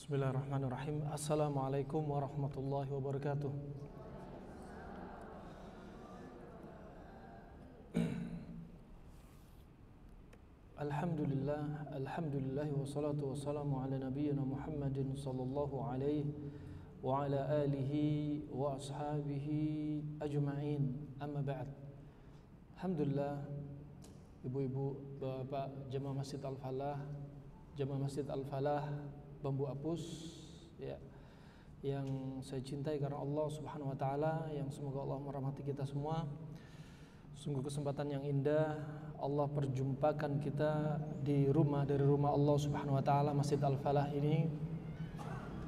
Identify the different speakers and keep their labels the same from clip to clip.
Speaker 1: Bismillahirrahmanirrahim. Assalamualaikum warahmatullahi wabarakatuh. Alhamdulillah wassalatu wassalamu ala nabiyyina Muhammadin sallallahu alaihi wa ala alihi wa ashabihi ajma'in. Amma ba'd. Alhamdulillah, ibu-ibu, bapak jemaah Masjid Al-Falah, jemaah Masjid Al-Falah Bambu Apus, ya, yang saya cintai karena Allah Subhanahu wa taala, yang semoga Allah merahmati kita semua. Sungguh kesempatan yang indah Allah perjumpakan kita di rumah dari rumah Allah Subhanahu wa taala, Masjid Al-Falah ini,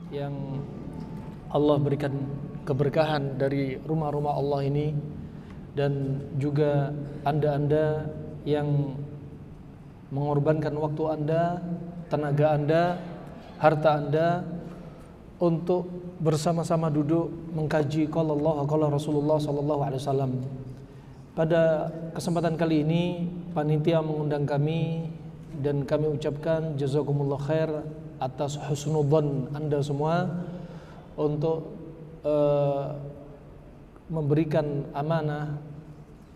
Speaker 1: yang Allah berikan keberkahan dari rumah-rumah Allah ini, dan juga Anda-anda yang mengorbankan waktu Anda, tenaga Anda, harta Anda untuk bersama-sama duduk mengkaji qala Allah qala Rasulullah sallallahu alaihi wasallam. Pada kesempatan kali ini panitia mengundang kami dan kami ucapkan jazakumullah khair atas husnudzon Anda semua untuk memberikan amanah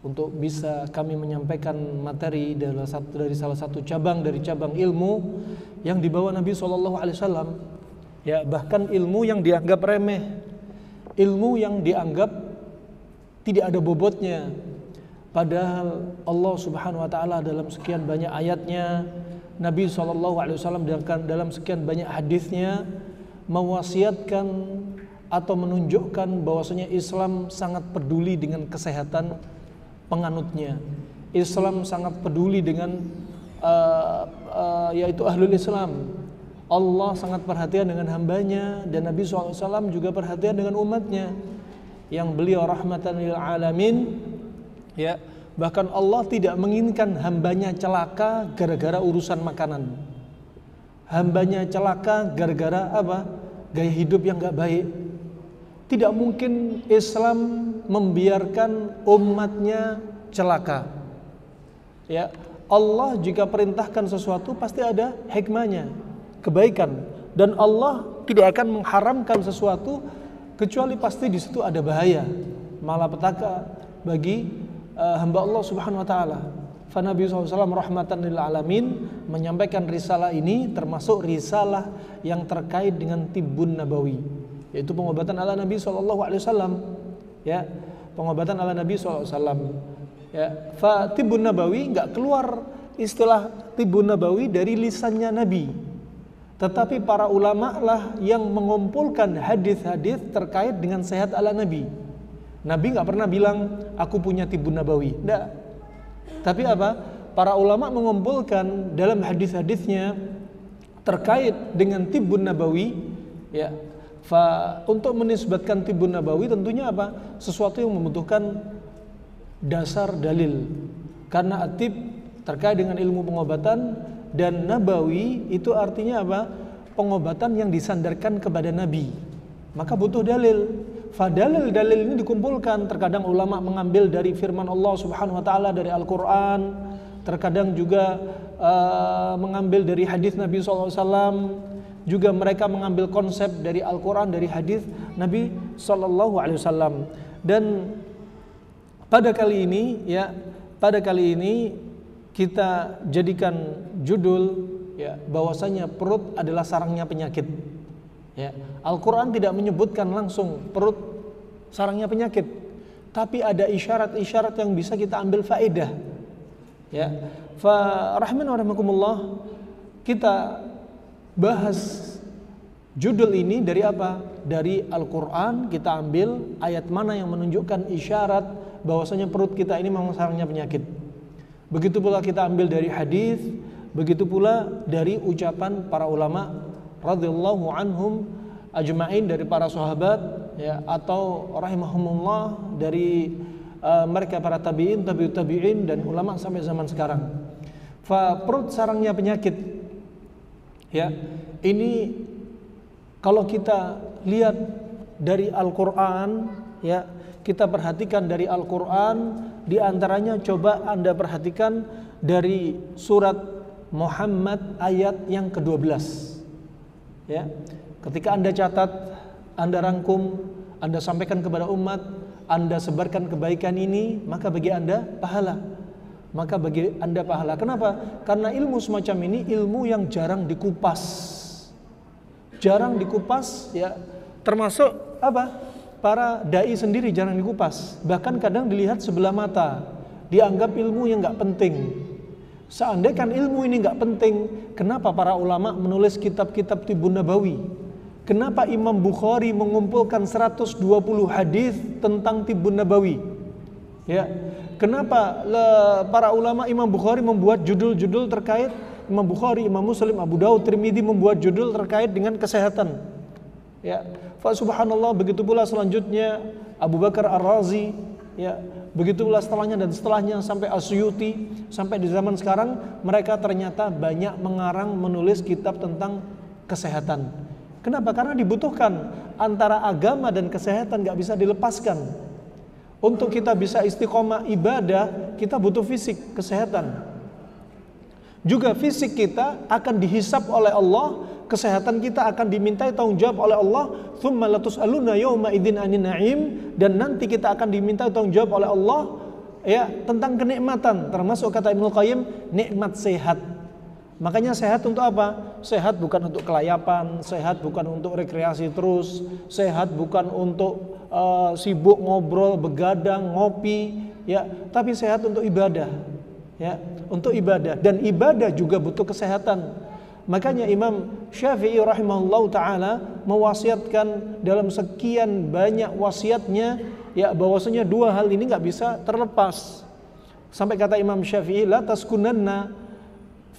Speaker 1: untuk bisa kami menyampaikan materi dari salah satu cabang dari cabang ilmu yang dibawa Nabi SAW. Ya, bahkan ilmu yang dianggap remeh, ilmu yang dianggap tidak ada bobotnya, padahal Allah Subhanahu wa taala dalam sekian banyak ayatnya, Nabi SAW dalam sekian banyak hadisnya mewasiatkan atau menunjukkan bahwasanya Islam sangat peduli dengan kesehatan penganutnya. Islam sangat peduli dengan yaitu ahlul Islam. Allah sangat perhatian dengan hambanya, dan Nabi SAW juga perhatian dengan umatnya yang beliau rahmatan lil alamin. Ya, bahkan Allah tidak menginginkan hambanya celaka gara-gara urusan makanan. Hambanya celaka gara-gara apa? Gaya hidup yang gak baik. Tidak mungkin Islam membiarkan umatnya celaka. Ya, Allah jika perintahkan sesuatu pasti ada hikmahnya, kebaikan, dan Allah tidak akan mengharamkan sesuatu kecuali pasti di situ ada bahaya, malapetaka bagi hamba Allah Subhanahu wa taala. Fa Nabi SAW rahmatan lil alamin menyampaikan risalah ini, termasuk risalah yang terkait dengan tibbun nabawi, yaitu pengobatan ala Nabi SAW. Ya, pengobatan ala Nabi SAW. Ya, fa tibbun nabawi enggak keluar istilah tibbun nabawi dari lisannya Nabi, tetapi para ulama lah yang mengumpulkan hadis-hadis terkait dengan sehat ala Nabi. Nabi enggak pernah bilang aku punya tibbun nabawi, enggak. Tapi apa? Para ulama mengumpulkan dalam hadis-hadisnya terkait dengan tibbun nabawi, ya. Untuk menisbatkan tibbun nabawi tentunya apa? Sesuatu yang membutuhkan dasar dalil. Karena atib terkait dengan ilmu pengobatan, dan nabawi itu artinya apa? Pengobatan yang disandarkan kepada Nabi. Maka butuh dalil. Dalil ini dikumpulkan. Terkadang ulama mengambil dari firman Allah Subhanahu wa taala dari Al-Qur'an, terkadang juga mengambil dari hadis Nabi SAW. Juga mereka mengambil konsep dari Al-Quran, dari hadis Nabi SAW. Dan pada kali ini kita jadikan judul, ya, bahwasanya perut adalah sarangnya penyakit. Ya, Al-Quran tidak menyebutkan langsung perut sarangnya penyakit, tapi ada isyarat-isyarat yang bisa kita ambil faedah. Ya, rahman wa rahmakumullah, kita bahas judul ini dari apa? Dari Al-Quran. Kita ambil ayat mana yang menunjukkan isyarat bahwasanya perut kita ini memang sarangnya penyakit. Begitu pula kita ambil dari hadis, begitu pula dari ucapan para ulama radhiyallahu anhum ajma'in, dari para sahabat, ya, atau rahimahumullah, dari mereka para tabi'in, tabi'ut tabi'in, dan ulama sampai zaman sekarang. Perut sarangnya penyakit. Ya, ini kalau kita lihat dari Al-Quran, ya, kita perhatikan dari Al-Quran, di antaranya coba Anda perhatikan dari surat Muhammad ayat yang ke-12. Ya, Ketika Anda catat, Anda rangkum, Anda sampaikan kepada umat, Anda sebarkan kebaikan ini, maka bagi Anda pahala. Maka bagi Anda pahala. Kenapa? Karena ilmu semacam ini ilmu yang jarang dikupas. Jarang dikupas, ya. Termasuk apa? Para dai sendiri jarang dikupas. Bahkan kadang dilihat sebelah mata. Dianggap ilmu yang nggak penting. Seandainya ilmu ini nggak penting, kenapa para ulama menulis kitab-kitab Tibbun Nabawi? Kenapa Imam Bukhari mengumpulkan 120 hadis tentang Tibbun Nabawi? Ya, kenapa para ulama Imam Bukhari membuat judul-judul terkait Imam Bukhari, Imam Muslim, Abu Daud, Tirmidzi membuat judul terkait dengan kesehatan? Ya, fa subhanallah, begitu pula selanjutnya Abu Bakar Ar-Razi, ya, begitu pula setelahnya dan setelahnya sampai Asyuti, sampai di zaman sekarang mereka ternyata banyak mengarang menulis kitab tentang kesehatan. Kenapa? Karena dibutuhkan. Antara agama dan kesehatan gak bisa dilepaskan. Untuk kita bisa istiqomah ibadah, kita butuh fisik, kesehatan. Juga fisik kita akan dihisab oleh Allah, kesehatan kita akan dimintai tanggung jawab oleh Allah. Tsumma latus'aluna yauma idzin 'anin na'im, dan nanti kita akan dimintai tanggung jawab oleh Allah, ya, tentang kenikmatan, termasuk kata Ibnu Qayyim, nikmat sehat. Makanya sehat untuk apa? Sehat bukan untuk kelayapan, sehat bukan untuk rekreasi terus, sehat bukan untuk sibuk ngobrol, begadang, ngopi, ya, tapi sehat untuk ibadah, ya, untuk ibadah. Dan ibadah juga butuh kesehatan. Makanya Imam Syafi'i rahimahullah ta'ala mewasiatkan dalam sekian banyak wasiatnya, ya, bahwasanya dua hal ini gak bisa terlepas. Sampai kata Imam Syafi'i, la taskunanna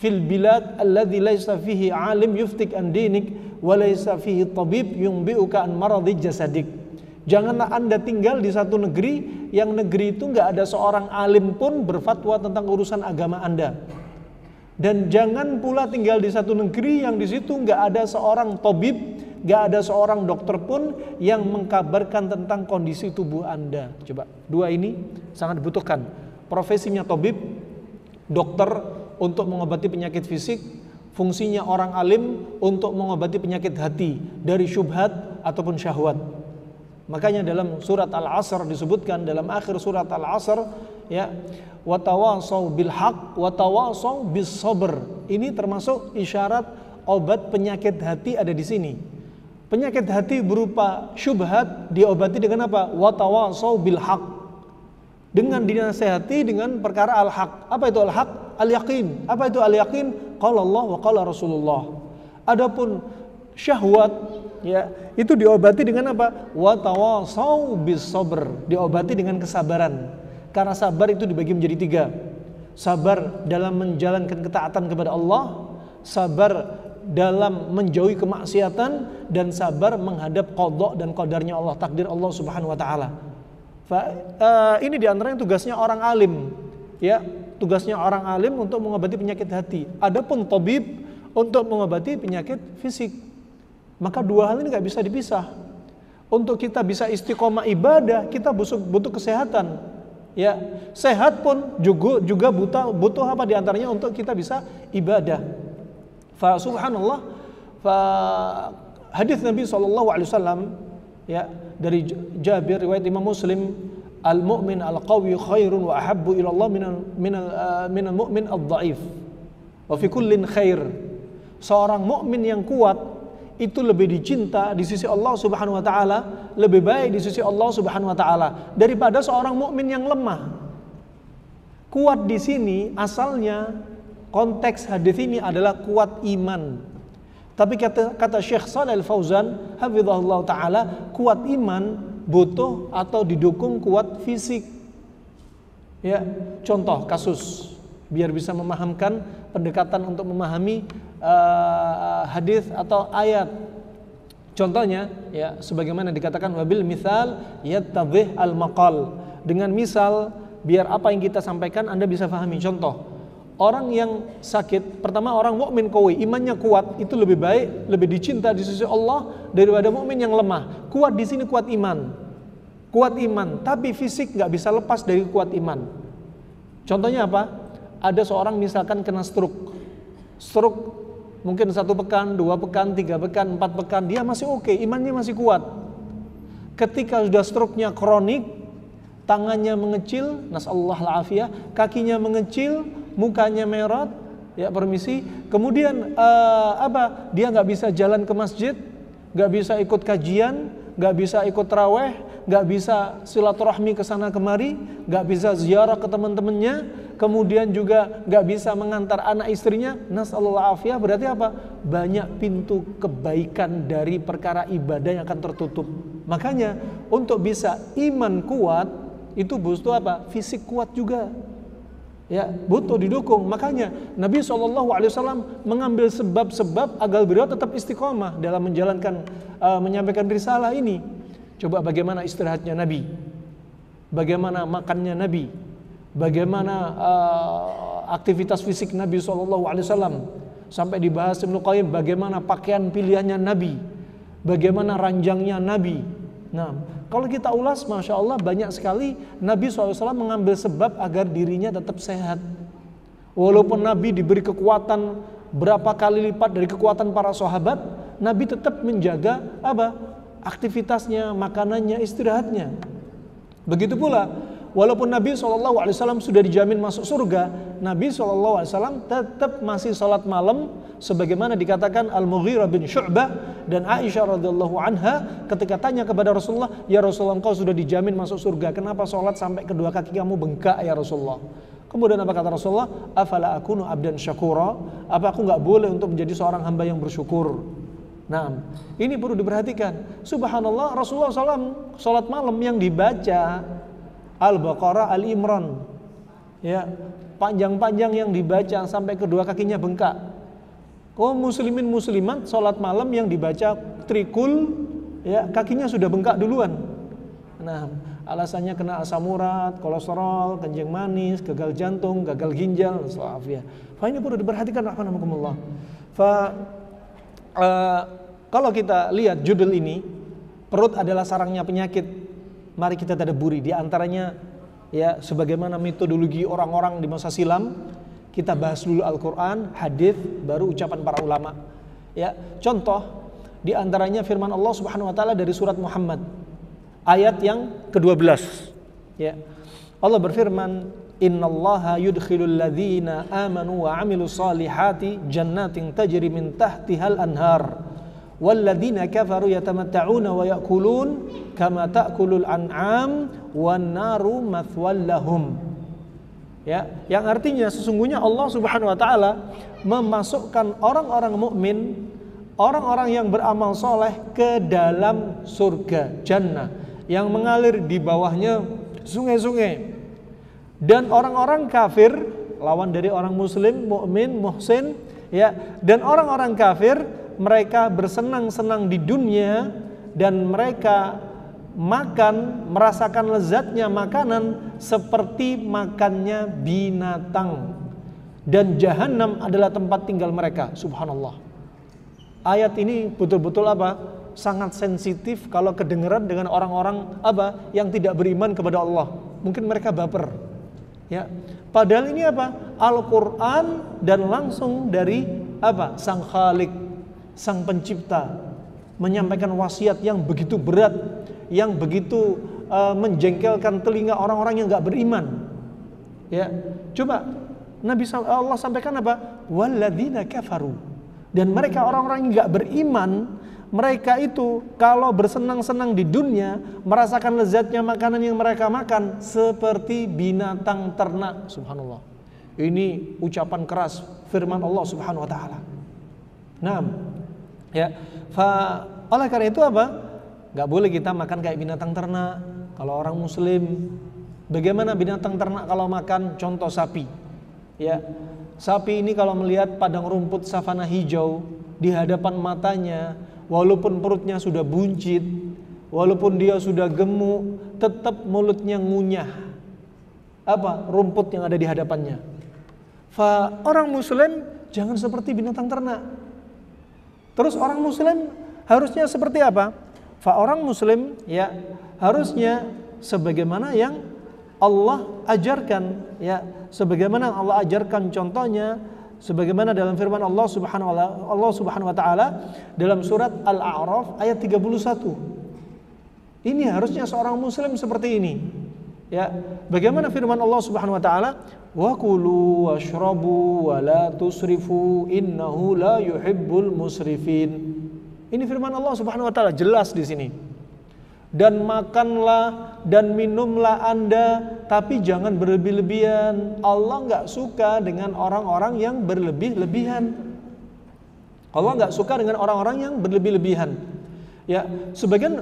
Speaker 1: fil bilad alladhi laysa fihi alim yuftik an dinik wa laysa fihi tabib yumbi'uka an maradhi jasadik. Janganlah Anda tinggal di satu negeri yang negeri itu gak ada seorang alim pun berfatwa tentang urusan agama Anda. Dan jangan pula tinggal di satu negeri yang di situ nggak ada seorang tabib, nggak ada seorang dokter pun yang mengkabarkan tentang kondisi tubuh Anda. Coba, dua ini sangat dibutuhkan. Profesinya tabib, dokter untuk mengobati penyakit fisik, fungsinya orang alim untuk mengobati penyakit hati dari syubhat ataupun syahwat. Makanya dalam surat Al-Asr disebutkan, dalam akhir surat Al-Asr, ya, watawasau bil haq watawasau bis sabr. Ini termasuk isyarat obat penyakit hati ada di sini. Penyakit hati berupa syubhat diobati dengan apa? Watawasau bil haq. Dengan dinasehati dengan perkara al-haq. Apa itu al-haq? Al-yaqin. Apa itu al-yaqin? Qala Allah wa qala Rasulullah. Adapun syahwat, ya, itu diobati dengan apa? Watawasau bis sabr. Diobati dengan kesabaran. Karena sabar itu dibagi menjadi tiga. Sabar dalam menjalankan ketaatan kepada Allah, sabar dalam menjauhi kemaksiatan, dan sabar menghadap qadha dan qadarnya Allah, takdir Allah Subhanahu wa taala. Ini diantaranya tugasnya orang alim, ya, tugasnya orang alim untuk mengobati penyakit hati. Adapun tabib untuk mengobati penyakit fisik. Maka dua hal ini nggak bisa dipisah. Untuk kita bisa istiqomah ibadah, kita butuh kesehatan. Ya, sehat pun juga butuh apa diantaranya untuk kita bisa ibadah. Fa subhanallah, fa hadis Nabi SAW, ya, dari Jabir riwayat Imam Muslim, al-mu'min al-qawi khairun wa ahabbu ila Allah minal mu'min ad-dha'if. Wa fi kullin khair. Seorang mukmin yang kuat itu lebih dicinta di sisi Allah Subhanahu wa taala, lebih baik di sisi Allah Subhanahu wa taala daripada seorang mukmin yang lemah. Kuat di sini asalnya konteks hadis ini adalah kuat iman. Tapi kata Syekh Shalih Al-Fauzan hafizahullah taala, kuat iman butuh atau didukung kuat fisik. Ya, contoh kasus biar bisa memahamkan pendekatan untuk memahami hadis atau ayat. Contohnya, ya, sebagaimana dikatakan wabil misal yattadhih al maqal. Dengan misal biar apa yang kita sampaikan Anda bisa pahami. Contoh, orang yang sakit, pertama orang mukmin qawi, imannya kuat, itu lebih baik, lebih dicinta di sisi Allah daripada mukmin yang lemah. Kuat di sini kuat iman. Kuat iman, tapi fisik enggak bisa lepas dari kuat iman. Contohnya apa? Ada seorang misalkan kena stroke, mungkin 1 pekan, 2 pekan, 3 pekan, 4 pekan, dia masih oke, imannya masih kuat. Ketika sudah stroke-nya kronik, tangannya mengecil, nasallahu alafiyah, kakinya mengecil, mukanya merah, ya permisi, kemudian dia nggak bisa jalan ke masjid, nggak bisa ikut kajian, nggak bisa ikut taraweh, nggak bisa silaturahmi ke sana kemari, nggak bisa ziarah ke teman-temannya, kemudian juga nggak bisa mengantar anak istrinya, nasallahu alafiyah, berarti apa? Banyak pintu kebaikan dari perkara ibadah yang akan tertutup. Makanya untuk bisa iman kuat itu butuh apa? Fisik kuat juga. Ya, butuh didukung. Makanya Nabi SAW mengambil sebab-sebab agar beliau tetap istiqomah dalam menjalankan menyampaikan risalah ini. Coba bagaimana istirahatnya Nabi, bagaimana makannya Nabi, bagaimana aktivitas fisik Nabi SAW, sampai dibahas Ibnu Qayyim bagaimana pakaian pilihannya Nabi, bagaimana ranjangnya Nabi. Nah, kalau kita ulas, Masya Allah banyak sekali Nabi SAW mengambil sebab agar dirinya tetap sehat. Walaupun Nabi diberi kekuatan berapa kali lipat dari kekuatan para sahabat, Nabi tetap menjaga aktivitasnya, makanannya, istirahatnya. Begitu pula, walaupun Nabi SAW sudah dijamin masuk surga, Nabi SAW tetap masih salat malam, sebagaimana dikatakan Al-Mughirah bin Syu'bah dan Aisyah radhiyallahu anha ketika tanya kepada Rasulullah, ya Rasulullah, engkau sudah dijamin masuk surga, kenapa salat sampai kedua kaki kamu bengkak ya Rasulullah? Kemudian apa kata Rasulullah? Afala akunu abdan syakura? Apa aku nggak boleh untuk menjadi seorang hamba yang bersyukur? Nah, ini perlu diperhatikan. Subhanallah, Rasulullah SAW salat malam yang dibaca Al-Baqarah, Al-Imran, ya, panjang-panjang yang dibaca sampai kedua kakinya bengkak. Muslimin muslimat salat malam yang dibaca trikul, ya, kakinya sudah bengkak duluan. Nah, alasannya kena asam urat, kolesterol, kencing manis, gagal jantung, gagal ginjal, salafiyah. Ini perlu diperhatikan rahmanakumullah. Kalau kita lihat judul ini, perut adalah sarangnya penyakit. Mari kita tadabburi di antaranya, ya, sebagaimana metodologi orang-orang di masa silam. Kita bahas dulu Al-Quran, hadis, baru ucapan para ulama. Ya, contoh di antaranya firman Allah Subhanahu wa taala dari surat Muhammad ayat yang ke-12. Ya. Allah berfirman, "Innallaha yudkhilul ladzina amanu wa 'amilus solihati jannatin tajri min tahtihal anhar walladzina kafaru yatamatta'una wa ya'kulun kama ta'kulul an'am wan naru mathwal lahum." Ya, yang artinya sesungguhnya Allah Subhanahu wa taala memasukkan orang-orang mukmin, orang-orang yang beramal soleh ke dalam surga jannah yang mengalir di bawahnya sungai-sungai. Dan orang-orang kafir, lawan dari orang muslim, mukmin, muhsin, ya, dan orang-orang kafir mereka bersenang-senang di dunia dan mereka makan, merasakan lezatnya makanan seperti makannya binatang, dan jahanam adalah tempat tinggal mereka. Subhanallah. Ayat ini betul-betul sangat sensitif kalau kedengaran dengan orang-orang yang tidak beriman kepada Allah. Mungkin mereka baper. Ya. Padahal ini Al-Qur'an dan langsung dari Sang Khalik, Sang Pencipta, menyampaikan wasiat yang begitu berat, yang begitu menjengkelkan telinga orang-orang yang enggak beriman. Ya. Coba Allah sampaikan walladzina kafaru. Dan mereka orang-orang yang enggak beriman, mereka itu kalau bersenang-senang di dunia, merasakan lezatnya makanan yang mereka makan seperti binatang ternak. Subhanallah. Ini ucapan keras firman Allah Subhanahu wa taala. Naam. Ya. Oleh karena itu Gak boleh kita makan kayak binatang ternak. Kalau orang muslim, bagaimana binatang ternak kalau makan? Contoh sapi. Ya. Sapi ini kalau melihat padang rumput savana hijau di hadapan matanya, walaupun perutnya sudah buncit, walaupun dia sudah gemuk, tetap mulutnya ngunyah rumput yang ada di hadapannya. Orang muslim jangan seperti binatang ternak. Terus orang muslim harusnya seperti apa? Orang muslim ya harusnya sebagaimana yang Allah ajarkan, ya, sebagaimana Allah ajarkan, contohnya Sebagaimana dalam firman Allah Subhanahu wa taala dalam surat Al-A'raf ayat 31. Ini harusnya seorang muslim seperti ini. Ya, bagaimana firman Allah Subhanahu wa taala? Wa kulu washrabu wa la tusrifu innahu la yuhibbul musrifin. Ini firman Allah Subhanahu wa taala jelas di sini. Dan makanlah dan minumlah Anda, tapi jangan berlebih-lebihan. Allah nggak suka dengan orang-orang yang berlebih-lebihan. Allah nggak suka dengan orang-orang yang berlebih-lebihan. Ya, sebagian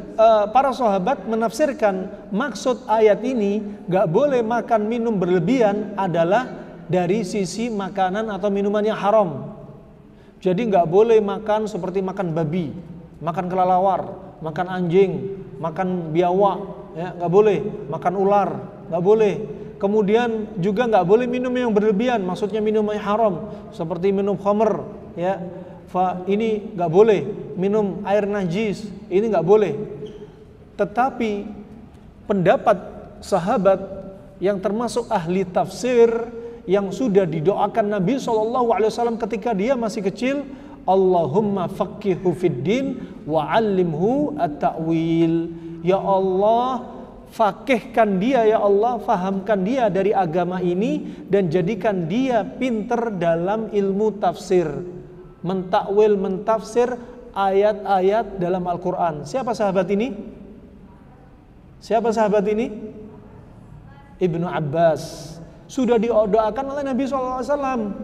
Speaker 1: para sahabat menafsirkan maksud ayat ini nggak boleh makan minum berlebihan adalah dari sisi makanan atau minuman yang haram. Jadi nggak boleh makan seperti makan babi, makan kelelawar, makan anjing, makan biawak, ya nggak boleh. Makan ular, nggak boleh. Kemudian juga nggak boleh minum yang berlebihan, maksudnya minum yang haram, seperti minum khamr, ya. Ini nggak boleh. Minum air najis, ini nggak boleh. Tetapi pendapat sahabat yang termasuk ahli tafsir yang sudah didoakan Nabi SAW ketika dia masih kecil, Allahumma faqihhu fid din wa 'allimhu at-ta'wil. Ya Allah, faqihkan dia, ya Allah, fahamkan dia dari agama ini dan jadikan dia pinter dalam ilmu tafsir, mentakwil, mentafsir ayat-ayat dalam Al-Qur'an. Siapa sahabat ini? Siapa sahabat ini? Ibnu Abbas. Sudah didoakan oleh Nabi SAW,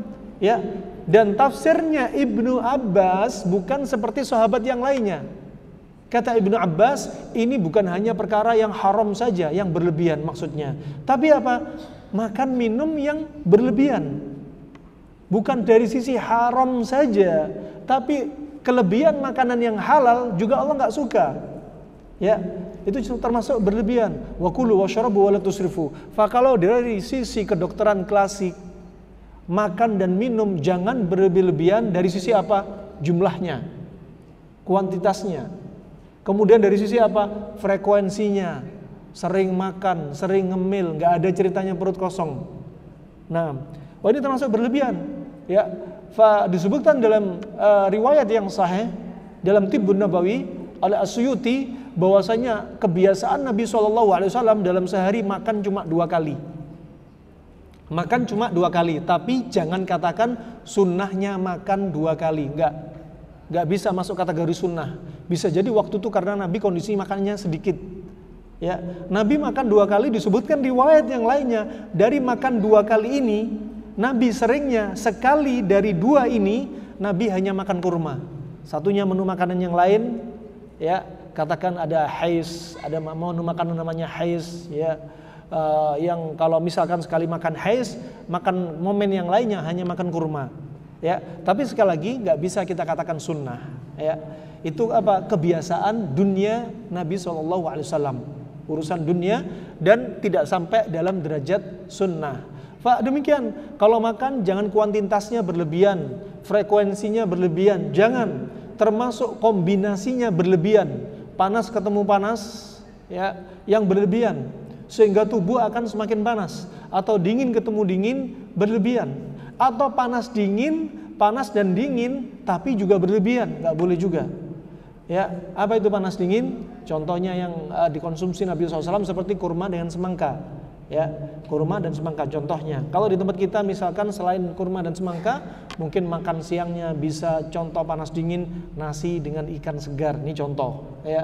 Speaker 1: ya. Dan tafsirnya Ibnu Abbas bukan seperti sahabat yang lainnya. Kata Ibnu Abbas, ini bukan hanya perkara yang haram saja, yang berlebihan maksudnya. Tapi apa? Makan minum yang berlebihan. Bukan dari sisi haram saja, tapi kelebihan makanan yang halal juga Allah nggak suka. Ya, itu termasuk berlebihan. Wa kulu washrabu wa la tusrifu. Kalau dari sisi kedokteran klasik, makan dan minum jangan berlebih-lebihan dari sisi apa? Jumlahnya, kuantitasnya. Kemudian dari sisi apa? Frekuensinya. Sering makan, sering ngemil, nggak ada ceritanya perut kosong. Nah, ini termasuk berlebihan. Ya, disebutkan dalam riwayat yang sahih dalam Tibbun Nabawi oleh As-Suyuti bahwasanya kebiasaan Nabi SAW dalam sehari makan cuma 2 kali. Makan cuma 2 kali, tapi jangan katakan sunnahnya makan 2 kali, enggak bisa masuk kategori sunnah. Bisa jadi waktu itu karena Nabi kondisi makannya sedikit. Ya, Nabi makan 2 kali, disebutkan riwayat yang lainnya dari makan 2 kali ini, Nabi seringnya sekali dari 2 ini Nabi hanya makan kurma. Satunya menu makanan yang lain, ya, katakan ada hais, ada menu makanan namanya hais, ya. Yang kalau misalkan sekali makan hais, makan momen yang lainnya hanya makan kurma, ya. Tapi sekali lagi nggak bisa kita katakan sunnah, ya. Itu apa? Kebiasaan dunia Nabi SAW, urusan dunia, dan tidak sampai dalam derajat sunnah. Demikian, kalau makan jangan kuantitasnya berlebihan, frekuensinya berlebihan, jangan, termasuk kombinasinya berlebihan. Panas ketemu panas, ya, yang berlebihan, sehingga tubuh akan semakin panas, atau dingin ketemu dingin berlebihan, atau panas dan dingin tapi juga berlebihan, nggak boleh juga. Ya, apa itu panas dingin? Contohnya yang dikonsumsi Nabi SAW seperti kurma dengan semangka, ya, kurma dan semangka contohnya. Kalau di tempat kita misalkan selain kurma dan semangka, mungkin makan siangnya bisa contoh panas dingin nasi dengan ikan segar, ini contoh, ya.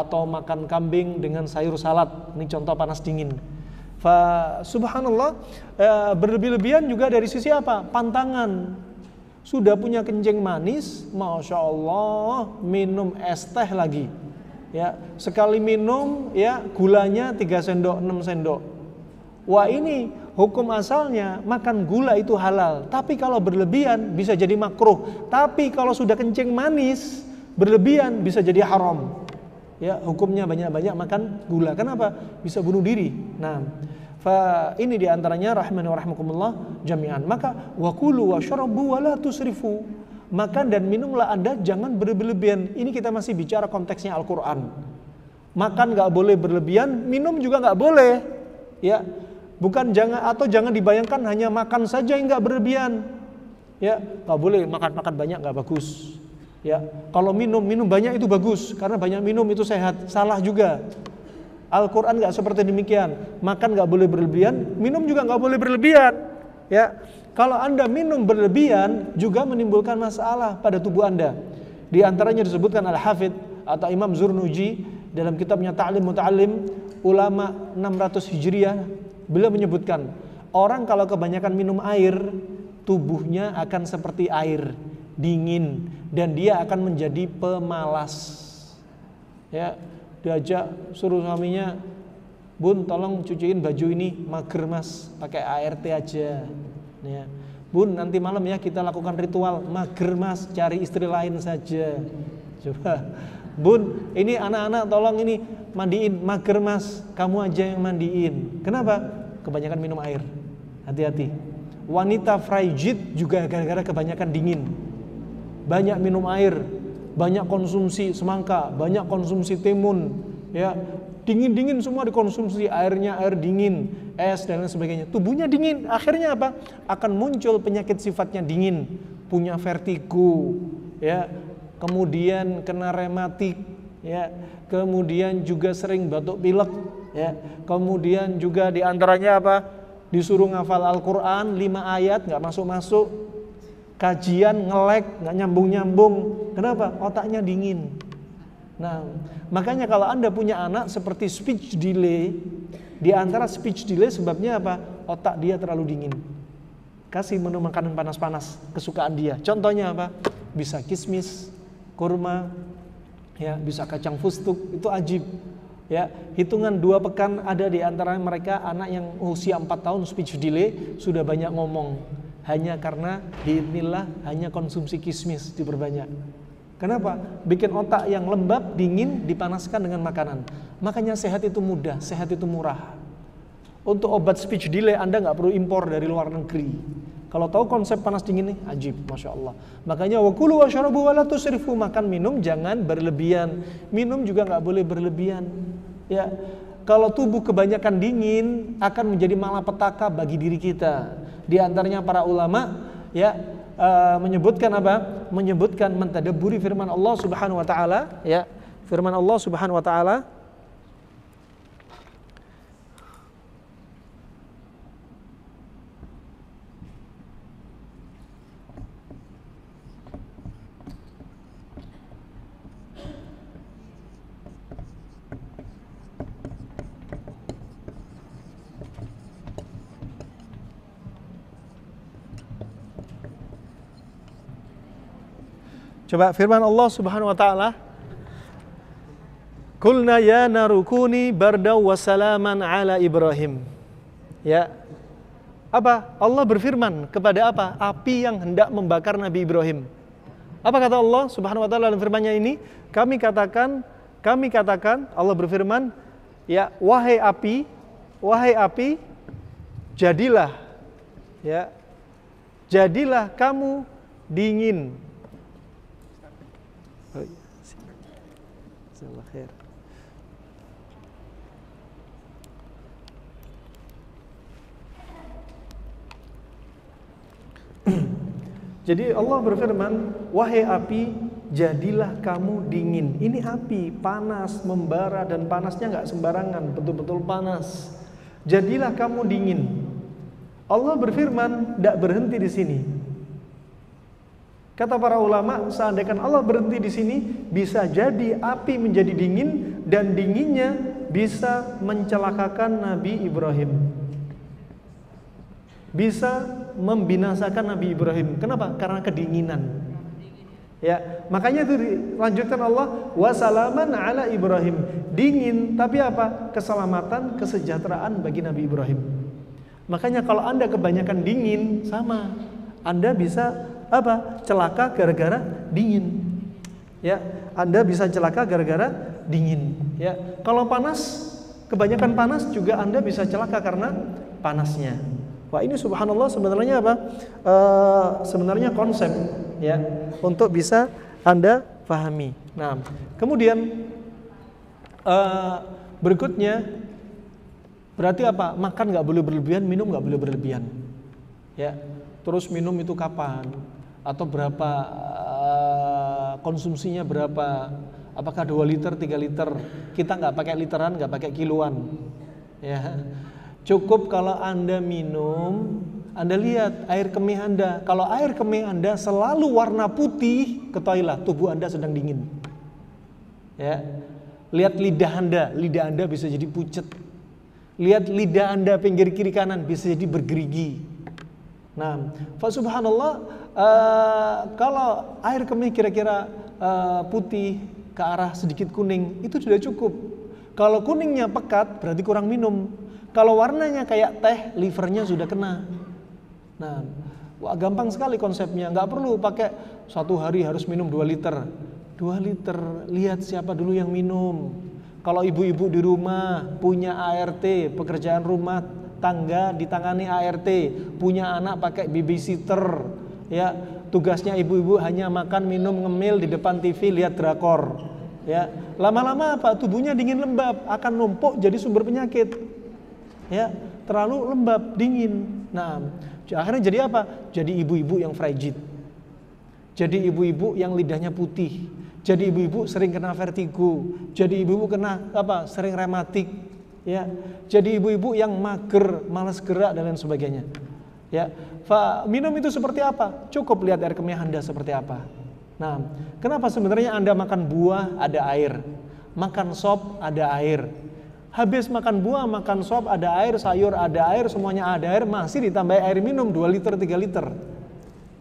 Speaker 1: Atau makan kambing dengan sayur salad, ini contoh panas dingin. Subhanallah, berlebih-lebihan juga dari sisi apa? Pantangan. Sudah punya kencing manis, Masya Allah, minum es teh lagi, ya. Sekali minum, ya, gulanya 3 sendok, 6 sendok. Wah, ini hukum asalnya makan gula itu halal, tapi kalau berlebihan bisa jadi makruh. Tapi kalau sudah kencing manis berlebihan bisa jadi haram. Ya, hukumnya banyak-banyak makan gula. Kenapa? Bisa bunuh diri. Nah, ini diantaranya rahimani wa rahmakumullah jami'an. Maka wakulu washrabu wa la tusrifu. Makan dan minumlah Anda jangan berlebihan. Ini kita masih bicara konteksnya Al-Qur'an. Makan nggak boleh berlebihan, minum juga nggak boleh. Ya, jangan dibayangkan hanya makan saja yang nggak berlebihan. Ya, nggak boleh makan banyak, nggak bagus. Ya, kalau minum banyak itu bagus karena banyak minum itu sehat. Salah juga. Al-Quran nggak seperti demikian. Makan nggak boleh berlebihan, minum juga nggak boleh berlebihan. Ya, kalau Anda minum berlebihan juga menimbulkan masalah pada tubuh Anda. Di antaranya disebutkan Al-Hafidh atau Imam Zurnuji dalam kitabnya Ta'lim Muta'allim ulama 600 Hijriah, beliau menyebutkan orang kalau kebanyakan minum air, tubuhnya akan seperti air, dingin, dan dia akan menjadi pemalas. Ya, diajak suruh suaminya, "Bun, tolong cuciin baju ini, mager mas, pakai ART aja." Ya. "Bun, nanti malam ya kita lakukan ritual." "Mager mas, cari istri lain saja." Coba. "Bun, ini anak-anak tolong ini mandiin." "Mager mas, kamu aja yang mandiin." Kenapa? Kebanyakan minum air. Hati-hati. Wanita frigid juga gara-gara kebanyakan dingin. Banyak minum air, banyak konsumsi semangka, banyak konsumsi timun, ya. Dingin-dingin semua dikonsumsi, airnya air dingin, es dan lain sebagainya. Tubuhnya dingin, akhirnya apa? Akan muncul penyakit sifatnya dingin, punya vertigo, ya. Kemudian kena rematik, ya. Kemudian juga sering batuk pilek, ya. Kemudian juga diantaranya apa? Disuruh ngafal Al-Quran 5 ayat nggak masuk-masuk, kajian ngelek nggak nyambung-nyambung. Kenapa? Otaknya dingin. Nah, makanya kalau Anda punya anak seperti speech delay, di antara speech delay sebabnya apa? Otak dia terlalu dingin. Kasih menu makanan panas-panas kesukaan dia. Contohnya apa? Bisa kismis, kurma, ya, bisa kacang fustuk, itu ajib. Ya, hitungan 2 pekan ada di antara mereka anak yang usia 4 tahun speech delay sudah banyak ngomong, hanya karena diinilah hanya konsumsi kismis diperbanyak. Kenapa? Bikin otak yang lembab, dingin dipanaskan dengan makanan. Makanya sehat itu mudah, sehat itu murah. Untuk obat speech delay Anda nggak perlu impor dari luar negeri. Kalau tahu konsep panas dingin nih, ajib, masya Allah. Makanya wakulu washrabu wala tusrifu, makan minum jangan berlebihan. Minum juga nggak boleh berlebihan. Ya, kalau tubuh kebanyakan dingin akan menjadi malapetaka bagi diri kita. Di antaranya para ulama, ya, menyebutkan apa? Menyebutkan mentadabburi firman Allah Subhanahu wa taala, ya. Firman Allah Subhanahu wa taala, coba firman Allah Subhanahu wa taala, "Qulna ya narukuni bardaw wa salaman ala Ibrahim." Ya. Apa? Allah berfirman kepada apa? Api yang hendak membakar Nabi Ibrahim. Apa kata Allah Subhanahu wa taala dalam firman-Nya ini? Kami katakan, Allah berfirman, ya, wahai api, jadilah, ya. Jadilah kamu dingin. Oh, iya. Khair. Jadi Allah berfirman, wahai api, jadilah kamu dingin. Ini api, panas, membara, dan panasnya nggak sembarangan, betul-betul panas. Jadilah kamu dingin. Allah berfirman, tidak berhenti di sini. Kata para ulama, seandainya Allah berhenti di sini, bisa jadi api menjadi dingin dan dinginnya bisa mencelakakan Nabi Ibrahim. Bisa membinasakan Nabi Ibrahim. Kenapa? Karena kedinginan. Ya, makanya itu dilanjutkan Allah, wasalaman ala Ibrahim. Dingin, tapi apa? Keselamatan, kesejahteraan bagi Nabi Ibrahim. Makanya kalau Anda kebanyakan dingin, sama. Anda bisa apa? Celaka gara-gara dingin. Ya, Anda bisa celaka gara-gara dingin. Ya, kalau panas, kebanyakan panas juga Anda bisa celaka karena panasnya. Wah, ini subhanallah sebenarnya apa? Sebenarnya konsep, ya, untuk bisa Anda pahami. Nah, kemudian berikutnya berarti apa? Makan nggak boleh berlebihan, minum nggak boleh berlebihan. Ya, terus minum itu kapan, atau berapa konsumsinya berapa, apakah 2 liter, 3 liter. Kita nggak pakai literan, nggak pakai kiloan, ya. Cukup kalau Anda minum, Anda lihat air kemih Anda. Kalau air kemih Anda selalu warna putih, ketahuilah tubuh Anda sedang dingin. Ya. Lihat lidah Anda bisa jadi pucet. Lihat lidah Anda pinggir kiri kanan bisa jadi bergerigi. Nah, subhanallah, kalau air kemih kira-kira putih ke arah sedikit kuning, itu sudah cukup. Kalau kuningnya pekat berarti kurang minum. Kalau warnanya kayak teh, livernya sudah kena. Nah, wah, gampang sekali konsepnya. Nggak perlu pakai 1 hari harus minum 2 liter. 2 liter, lihat siapa dulu yang minum. Kalau ibu-ibu di rumah punya ART, pekerjaan rumah tangga ditangani ART, punya anak pakai babysitter, ya, tugasnya ibu-ibu hanya makan, minum, ngemil di depan TV, lihat drakor, ya. Lama-lama apa? Tubuhnya dingin lembab, akan numpuk jadi sumber penyakit, ya, terlalu lembab, dingin. Nah, akhirnya jadi apa? Jadi ibu-ibu yang frigid, jadi ibu-ibu yang lidahnya putih, jadi ibu-ibu sering kena vertigo, jadi ibu-ibu kena apa? Sering rematik, ya. Jadi ibu-ibu yang mager, malas gerak dan lain sebagainya. Ya, minum itu seperti apa? Cukup lihat air kemih Anda seperti apa. Nah, kenapa sebenarnya Anda makan buah ada air, makan sop ada air, habis makan buah, makan sop ada air, sayur ada air, semuanya ada air, masih ditambah air minum 2 liter, 3 liter.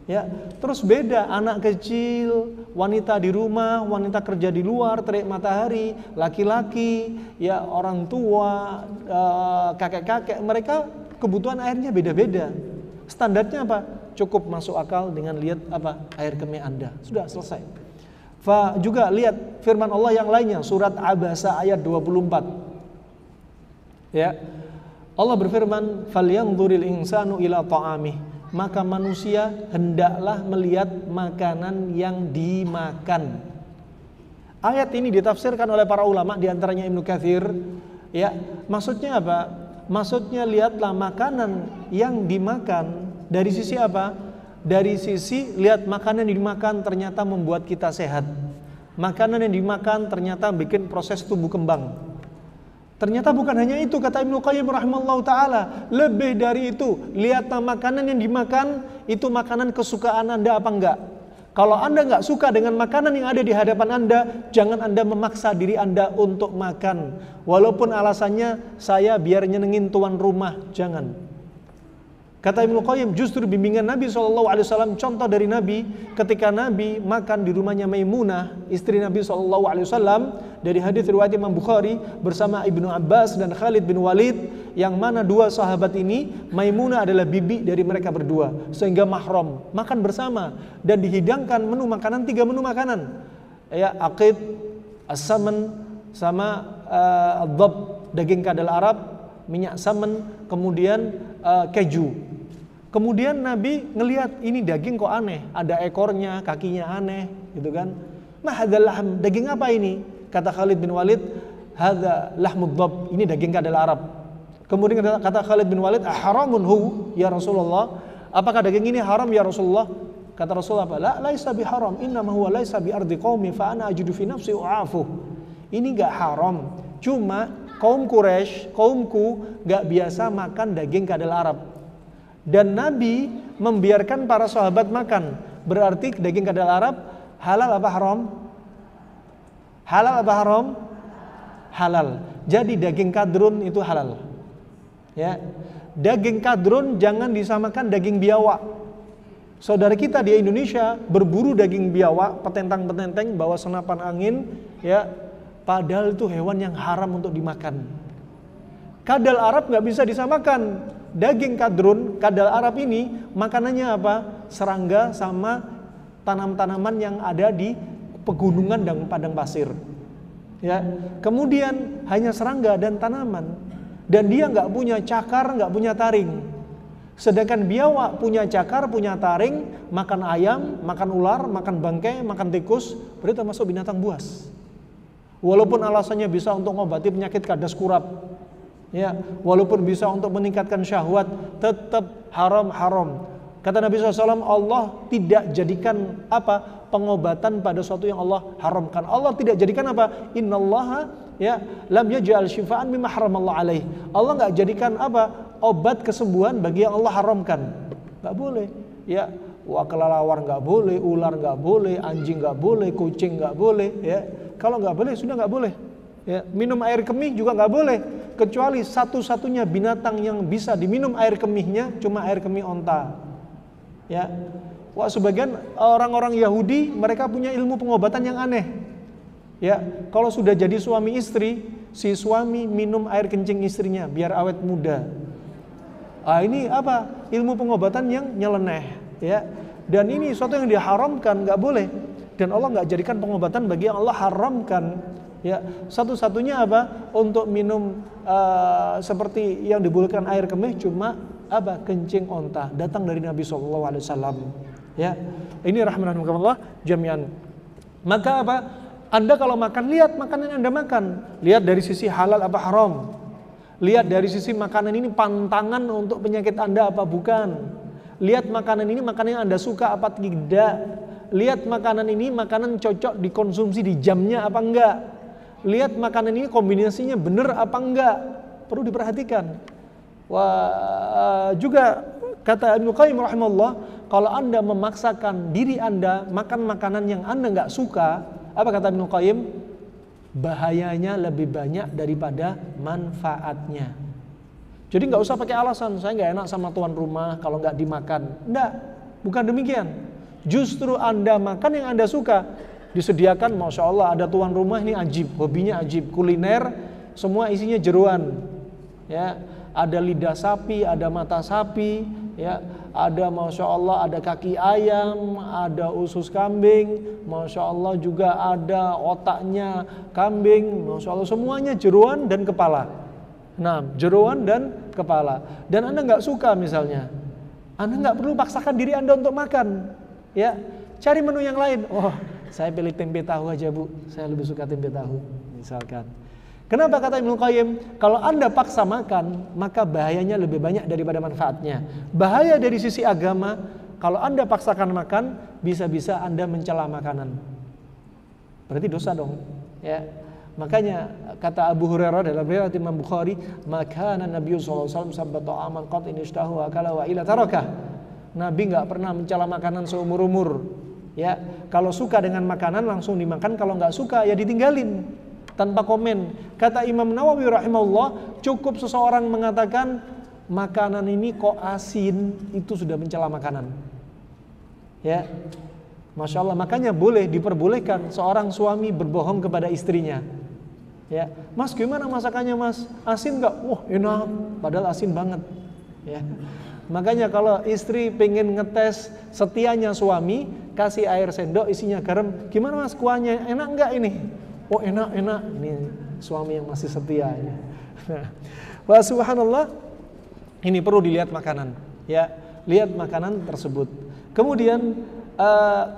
Speaker 1: Ya, terus beda anak kecil, wanita di rumah, wanita kerja di luar, terik matahari, laki-laki, ya orang tua, kakek-kakek, mereka kebutuhan airnya beda-beda. Standarnya apa? Cukup masuk akal dengan lihat apa? Air kemih Anda. Sudah selesai. Juga lihat firman Allah yang lainnya, surat Abasa ayat 24. Ya. Allah berfirman, "Falyanzuril insanu ila ta'amih." Maka manusia hendaklah melihat makanan yang dimakan. Ayat ini ditafsirkan oleh para ulama, diantaranya Ibnu Katsir. Ya, maksudnya apa? Maksudnya lihatlah makanan yang dimakan dari sisi apa? Dari sisi lihat makanan yang dimakan ternyata membuat kita sehat. Makanan yang dimakan ternyata bikin proses tumbuh kembang. Ternyata bukan hanya itu, kata Ibnu Qayyim rahimahullah ta'ala, lebih dari itu. Lihatlah makanan yang dimakan, itu makanan kesukaan Anda apa enggak. Kalau Anda enggak suka dengan makanan yang ada di hadapan Anda, jangan Anda memaksa diri Anda untuk makan. Walaupun alasannya, saya biar nyenengin tuan rumah, jangan. Kata Ibnu Qayyim, justru bimbingan Nabi SAW, contoh dari Nabi, ketika Nabi makan di rumahnya Maimunah, istri Nabi SAW, dari hadis riwayat Imam Bukhari bersama Ibnu Abbas dan Khalid bin Walid, yang mana dua sahabat ini, Maimunah adalah bibi dari mereka berdua, sehingga mahram, makan bersama, dan dihidangkan menu makanan, 3 menu makanan, ya, aqid, as-saman, sama ad-dhab, daging kadal Arab, minyak saman, kemudian keju. Kemudian Nabi ngelihat ini daging kok aneh, ada ekornya, kakinya aneh, gitu kan? Ma hadzal lahm, daging apa ini? Kata Khalid bin Walid, hadza lahmud dhab, ini daging kadal Arab. Kemudian kata Khalid bin Walid, haramun hu ya Rasulullah, apakah daging ini haram ya Rasulullah? Kata Rasulullah, la laisa bi haram, innama huwa laisa bi ardi qaumi fa ana ajidu fi nafsi u'afu. Ini enggak haram, cuma kaum Quraisy, kaumku enggak biasa makan daging kadal Arab. Dan Nabi membiarkan para sahabat makan. Berarti daging kadal Arab halal apa haram? Halal apa haram? Halal. Jadi daging kadrun itu halal. Ya. Daging kadrun jangan disamakan daging biawak. Saudara kita di Indonesia berburu daging biawak, petentang-petenteng bawa senapan angin, ya. Padahal itu hewan yang haram untuk dimakan. Kadal Arab nggak bisa disamakan. Daging kadrun, kadal Arab ini makanannya apa? Serangga sama tanam-tanaman yang ada di pegunungan dan padang pasir. Ya, kemudian hanya serangga dan tanaman, dan dia nggak punya cakar, nggak punya taring. Sedangkan biawak punya cakar, punya taring, makan ayam, makan ular, makan bangkai, makan tikus, berarti termasuk binatang buas. Walaupun alasannya bisa untuk mengobati penyakit kadas kurap, ya, walaupun bisa untuk meningkatkan syahwat, tetap haram. Kata Nabi SAW, Allah tidak jadikan apa? Pengobatan pada sesuatu yang Allah haramkan. Allah tidak jadikan apa? Innallaha ya lam yaj'al syifaan mimma haramallahu alaih. Allah enggak jadikan apa? Obat kesembuhan bagi yang Allah haramkan. Enggak boleh. Ya, wah kelelawar enggak boleh, ular enggak boleh, anjing enggak boleh, kucing enggak boleh, ya. Kalau enggak boleh sudah enggak boleh. Ya, minum air kemih juga enggak boleh, kecuali satu-satunya binatang yang bisa diminum air kemihnya cuma air kemih onta. Ya. Wah, sebagian orang-orang Yahudi mereka punya ilmu pengobatan yang aneh. Ya, kalau sudah jadi suami istri, si suami minum air kencing istrinya biar awet muda. Ah, ini apa? Ilmu pengobatan yang nyeleneh, ya. Dan ini sesuatu yang diharamkan, nggak boleh. Dan Allah nggak jadikan pengobatan bagi yang Allah haramkan. Ya, satu-satunya apa? Untuk minum seperti yang dibolehkan air kemih cuma apa? Kencing onta. Datang dari Nabi SAW. Ya, ini rahmatullah jami'an. Maka apa? Anda kalau makan, lihat makanan yang Anda makan. Lihat dari sisi halal apa haram. Lihat dari sisi makanan ini pantangan untuk penyakit Anda apa bukan. Lihat makanan ini makanan yang Anda suka apa tidak. Lihat makanan ini makanan cocok dikonsumsi di jamnya apa enggak. Lihat makanan ini kombinasinya benar apa enggak. Perlu diperhatikan. Wah, juga kata Ibnu Qayyim rahimahullah, kalau Anda memaksakan diri Anda makan makanan yang Anda enggak suka, apa kata Ibnu Qayyim? Bahayanya lebih banyak daripada manfaatnya. Jadi nggak usah pakai alasan, saya nggak enak sama tuan rumah kalau nggak dimakan. Nggak, bukan demikian. Justru Anda makan yang Anda suka. Disediakan, Masya Allah, ada tuan rumah ini ajib, hobinya ajib, kuliner, semua isinya jeroan. Ya, ada lidah sapi, ada mata sapi, ya, ada Masya Allah, ada kaki ayam, ada usus kambing, Masya Allah juga ada otaknya kambing, Masya Allah, semuanya jeroan dan kepala. Nah, jeroan dan kepala. Dan Anda nggak suka misalnya, Anda nggak perlu paksakan diri Anda untuk makan, ya, cari menu yang lain. Oh, saya pilih tempe tahu aja Bu, saya lebih suka tempe tahu, misalkan. Kenapa kata Ibnu Qayyim? Kalau Anda paksa makan, maka bahayanya lebih banyak daripada manfaatnya. Bahaya dari sisi agama, kalau Anda paksakan makan, bisa-bisa Anda mencela makanan. Berarti dosa dong. Ya. Makanya kata Abu Hurairah dalam riwayat Imam Bukhari, "Maka Nabi sallallahu alaihi wasallam sabba ta'aman qad inishtahu akala wa ila tarakah." Nabi enggak pernah mencela makanan seumur-umur. Ya, kalau suka dengan makanan langsung dimakan, kalau enggak suka ya ditinggalin. Tanpa komen. Kata Imam Nawawi rahimahullah, cukup seseorang mengatakan makanan ini kok asin, itu sudah mencela makanan. Ya, Masya Allah. Makanya boleh diperbolehkan seorang suami berbohong kepada istrinya. Ya, Mas gimana masakannya Mas? Asin nggak? Wah enak, padahal asin banget. Ya. Makanya kalau istri pengen ngetes setianya suami, kasih air sendok isinya garam. Gimana Mas kuahnya? Enak nggak ini? Oh enak. Ini suami yang masih setia. Ya. Wah subhanallah, ini perlu dilihat makanan. Ya, lihat makanan tersebut. Kemudian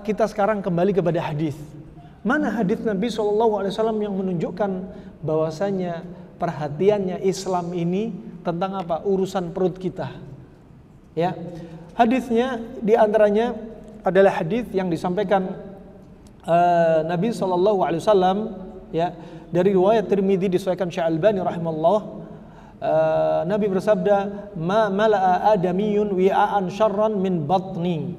Speaker 1: kita sekarang kembali kepada hadis. Mana hadis Nabi SAW yang menunjukkan bahwasanya perhatiannya Islam ini tentang apa? Urusan perut kita. Ya, hadisnya diantaranya adalah hadis yang disampaikan Nabi SAW, ya, dari riwayat Tirmidzi disahihkan Syekh Albani rahimahullah. Nabi bersabda, "Ma mala'a adamiyun wi'an syarran min batni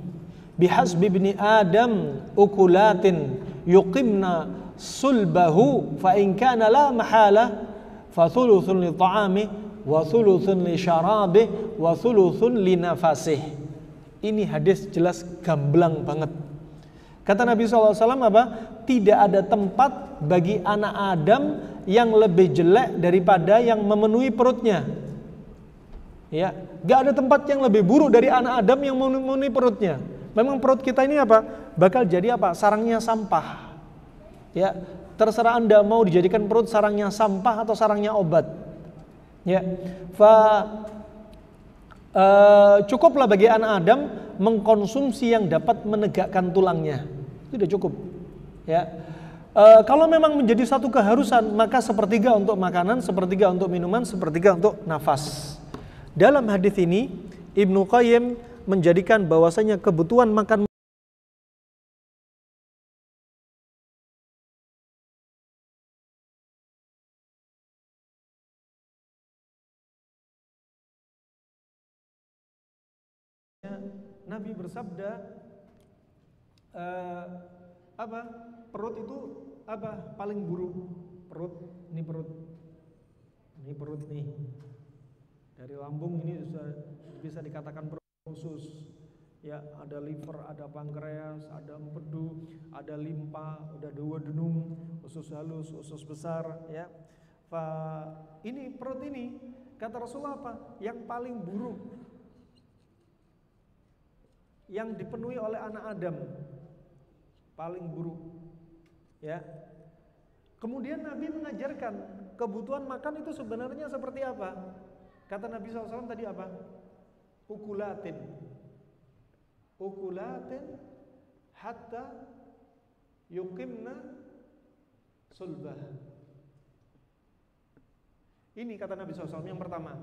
Speaker 1: bihasbi ibni adam ukulatin yuqimna sulbahu fa in kana la mahala fa thuluthun li ta'ami wa thuluthun li syarabi wa thuluthun li nafasih." Ini hadis jelas gamblang banget. Kata Nabi SAW apa? Tidak ada tempat bagi anak Adam yang lebih jelek daripada yang memenuhi perutnya. Ya, gak ada tempat yang lebih buruk dari anak Adam yang memenuhi perutnya. Memang perut kita ini apa? Bakal jadi apa? Sarangnya sampah. Ya, terserah Anda mau dijadikan perut sarangnya sampah atau sarangnya obat. Ya, cukuplah bagi anak Adam mengkonsumsi yang dapat menegakkan tulangnya. Itu sudah cukup. Ya. Kalau memang menjadi satu keharusan, maka sepertiga untuk makanan, sepertiga untuk minuman, sepertiga untuk nafas. Dalam hadis ini Ibnu Qayyim menjadikan bahwasanya kebutuhan makan Nabi bersabda apa? Perut itu apa? Paling buruk. Perut nih. Dari lambung ini bisa dikatakan perut khusus. Ya, ada liver, ada pankreas, ada empedu, ada limpa, ada duodenum, usus halus, usus besar, ya. Ini perut ini kata Rasulullah apa? Yang paling buruk, yang dipenuhi oleh anak Adam, paling buruk, ya. Kemudian Nabi mengajarkan kebutuhan makan itu sebenarnya seperti apa? Kata Nabi SAW tadi apa? Ukulatin hatta yuqimna sulbah. Ini kata Nabi SAW yang pertama,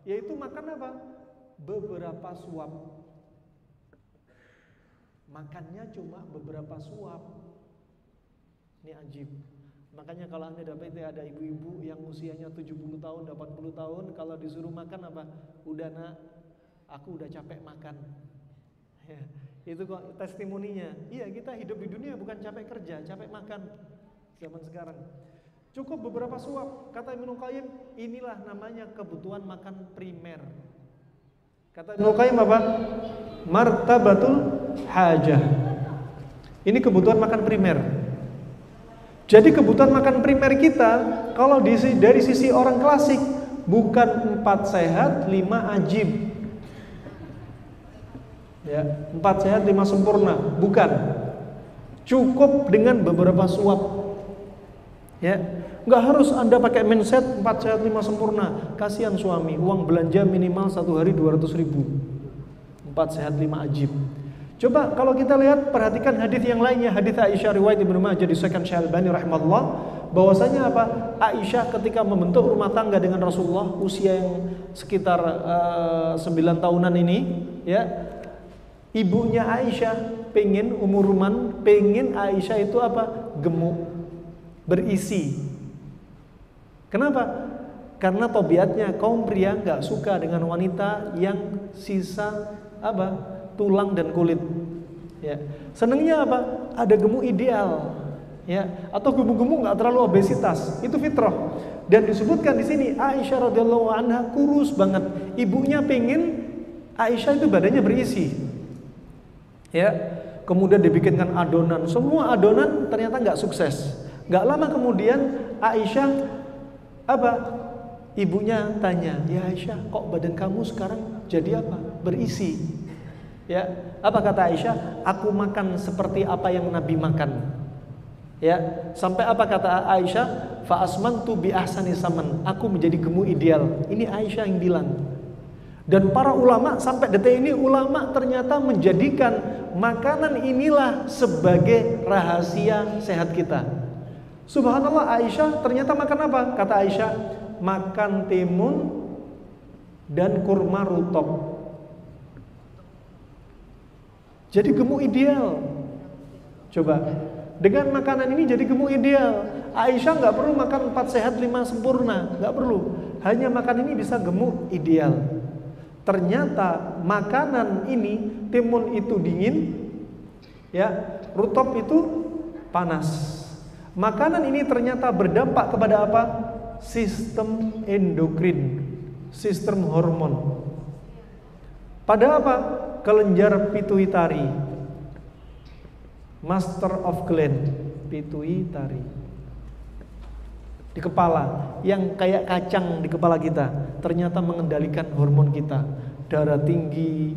Speaker 1: yaitu makan apa? Beberapa suap. Makannya cuma beberapa suap. Ini ajib. Makanya kalau Anda dapat ada ibu-ibu yang usianya 70 tahun, 80 tahun, kalau disuruh makan apa? Udah nak, aku udah capek makan. Ya, itu kok testimoninya. Iya, kita hidup di dunia bukan capek kerja, capek makan. Zaman sekarang cukup beberapa suap. Kata Ibnu Qayyim, inilah namanya kebutuhan makan primer. Kata Ibnu Qayyim apa? Martabatul hajah. Ini kebutuhan makan primer. Jadi kebutuhan makan primer kita kalau dari sisi orang klasik bukan 4 sehat 5 ajib. Ya, 4 sehat 5 sempurna, bukan. Cukup dengan beberapa suap. Ya, nggak harus Anda pakai mindset 4 sehat 5 sempurna. Kasihan suami, uang belanja minimal 1 hari 200.000. 4 sehat 5 ajib. Coba kalau kita lihat, perhatikan hadis yang lainnya, hadis Aisyah riwayat Ibnu Majah di Sahih Syalbani rahimahullah, bahwasanya apa? Aisyah ketika membentuk rumah tangga dengan Rasulullah usia yang sekitar 9 tahunan ini, ya. Ibunya Aisyah pengen Aisyah itu apa? Gemuk, berisi. Kenapa? Karena tabiatnya kaum pria nggak suka dengan wanita yang sisa apa? Tulang dan kulit. Ya. Senangnya apa? Ada gemuk ideal. Ya, atau gemuk-gemuk nggak terlalu obesitas. Itu fitrah. Dan disebutkan di sini Aisyah radhiyallahu anha kurus banget. Ibunya pengen Aisyah itu badannya berisi. Ya, kemudian dibikinkan adonan, semua adonan ternyata nggak sukses. Nggak lama kemudian Aisyah apa? Ibunya tanya, ya Aisyah, kok badan kamu sekarang jadi apa? Berisi. Ya, apa kata Aisyah? Aku makan seperti apa yang Nabi makan. Ya, sampai apa kata Aisyah? Fa asmantu bi ahsani saman. Aku menjadi gemuk ideal. Ini Aisyah yang bilang. Dan para ulama sampai detik ini ulama ternyata menjadikan makanan inilah sebagai rahasia sehat kita. Subhanallah, Aisyah ternyata makan apa? Kata Aisyah, makan timun dan kurma rutop. Jadi gemuk ideal. Coba, dengan makanan ini jadi gemuk ideal. Aisyah nggak perlu makan 4 sehat 5 sempurna, nggak perlu. Hanya makan ini bisa gemuk ideal. Ternyata makanan ini, timun itu dingin, ya, rutop itu panas. Makanan ini ternyata berdampak kepada apa? Sistem endokrin, sistem hormon. Pada apa? Kelenjar pituitari, master of gland, pituitari. Di kepala, yang kayak kacang di kepala kita, ternyata mengendalikan hormon kita. Darah tinggi,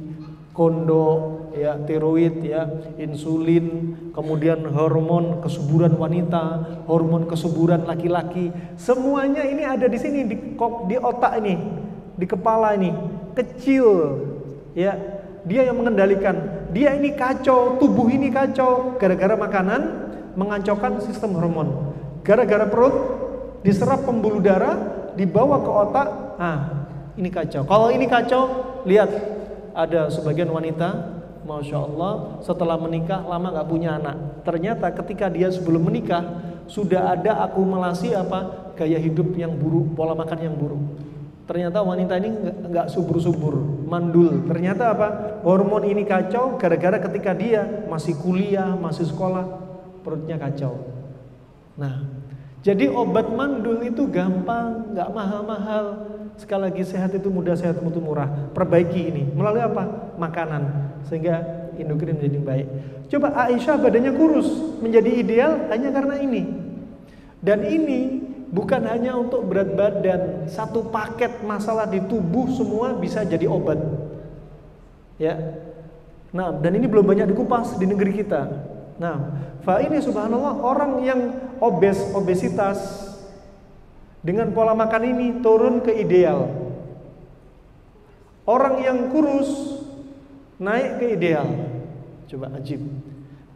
Speaker 1: kondok, ya, tiroid, ya, insulin, kemudian hormon kesuburan wanita, hormon kesuburan laki-laki. Semuanya ini ada di sini, di otak ini, di kepala ini, kecil, ya. Dia yang mengendalikan. Dia ini kacau, tubuh ini kacau gara-gara makanan mengacaukan sistem hormon. Gara-gara perut diserap pembuluh darah, dibawa ke otak. Ini kacau. Kalau ini kacau, lihat ada sebagian wanita, Masya Allah, setelah menikah lama gak punya anak. Ternyata ketika dia sebelum menikah sudah ada akumulasi gaya hidup yang buruk, pola makan yang buruk. Ternyata wanita ini nggak subur-subur, mandul. Ternyata hormon ini kacau gara-gara ketika dia masih kuliah, masih sekolah, perutnya kacau. Nah, jadi obat mandul itu gampang, nggak mahal-mahal. Sekali lagi, sehat itu mudah, sehat itu murah. Perbaiki ini melalui makanan, sehingga endokrin menjadi baik. Coba Aisyah badannya kurus menjadi ideal hanya karena ini. Dan ini bukan hanya untuk berat badan, satu paket masalah di tubuh semua bisa jadi obat. Ya. Nah, dan ini belum banyak dikupas di negeri kita. Nah, ini subhanallah, orang yang obesitas dengan pola makan ini turun ke ideal. Orang yang kurus naik ke ideal. Coba ajib.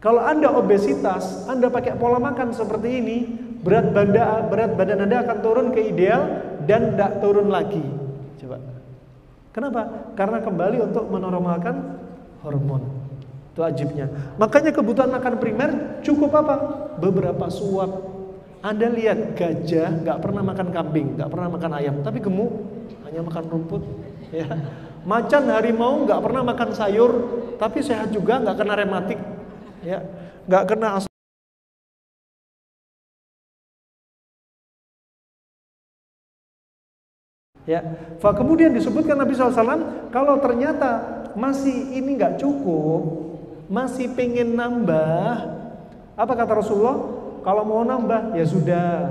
Speaker 1: Kalau Anda obesitas, Anda pakai pola makan seperti ini, berat badan Anda akan turun ke ideal dan tidak turun lagi. Coba. Kenapa? Karena kembali untuk menormalkan hormon. Itu ajibnya. Makanya kebutuhan makan primer cukup beberapa suap. Anda lihat gajah nggak pernah makan kambing, nggak pernah makan ayam, tapi gemuk, hanya makan rumput. Ya. Macan harimau nggak pernah makan sayur, tapi sehat juga, nggak kena rematik, ya, nggak kena ya. Kemudian disebutkan Nabi SAW, kalau ternyata masih ini nggak cukup, masih pengen nambah, apa kata Rasulullah? Kalau mau nambah ya sudah,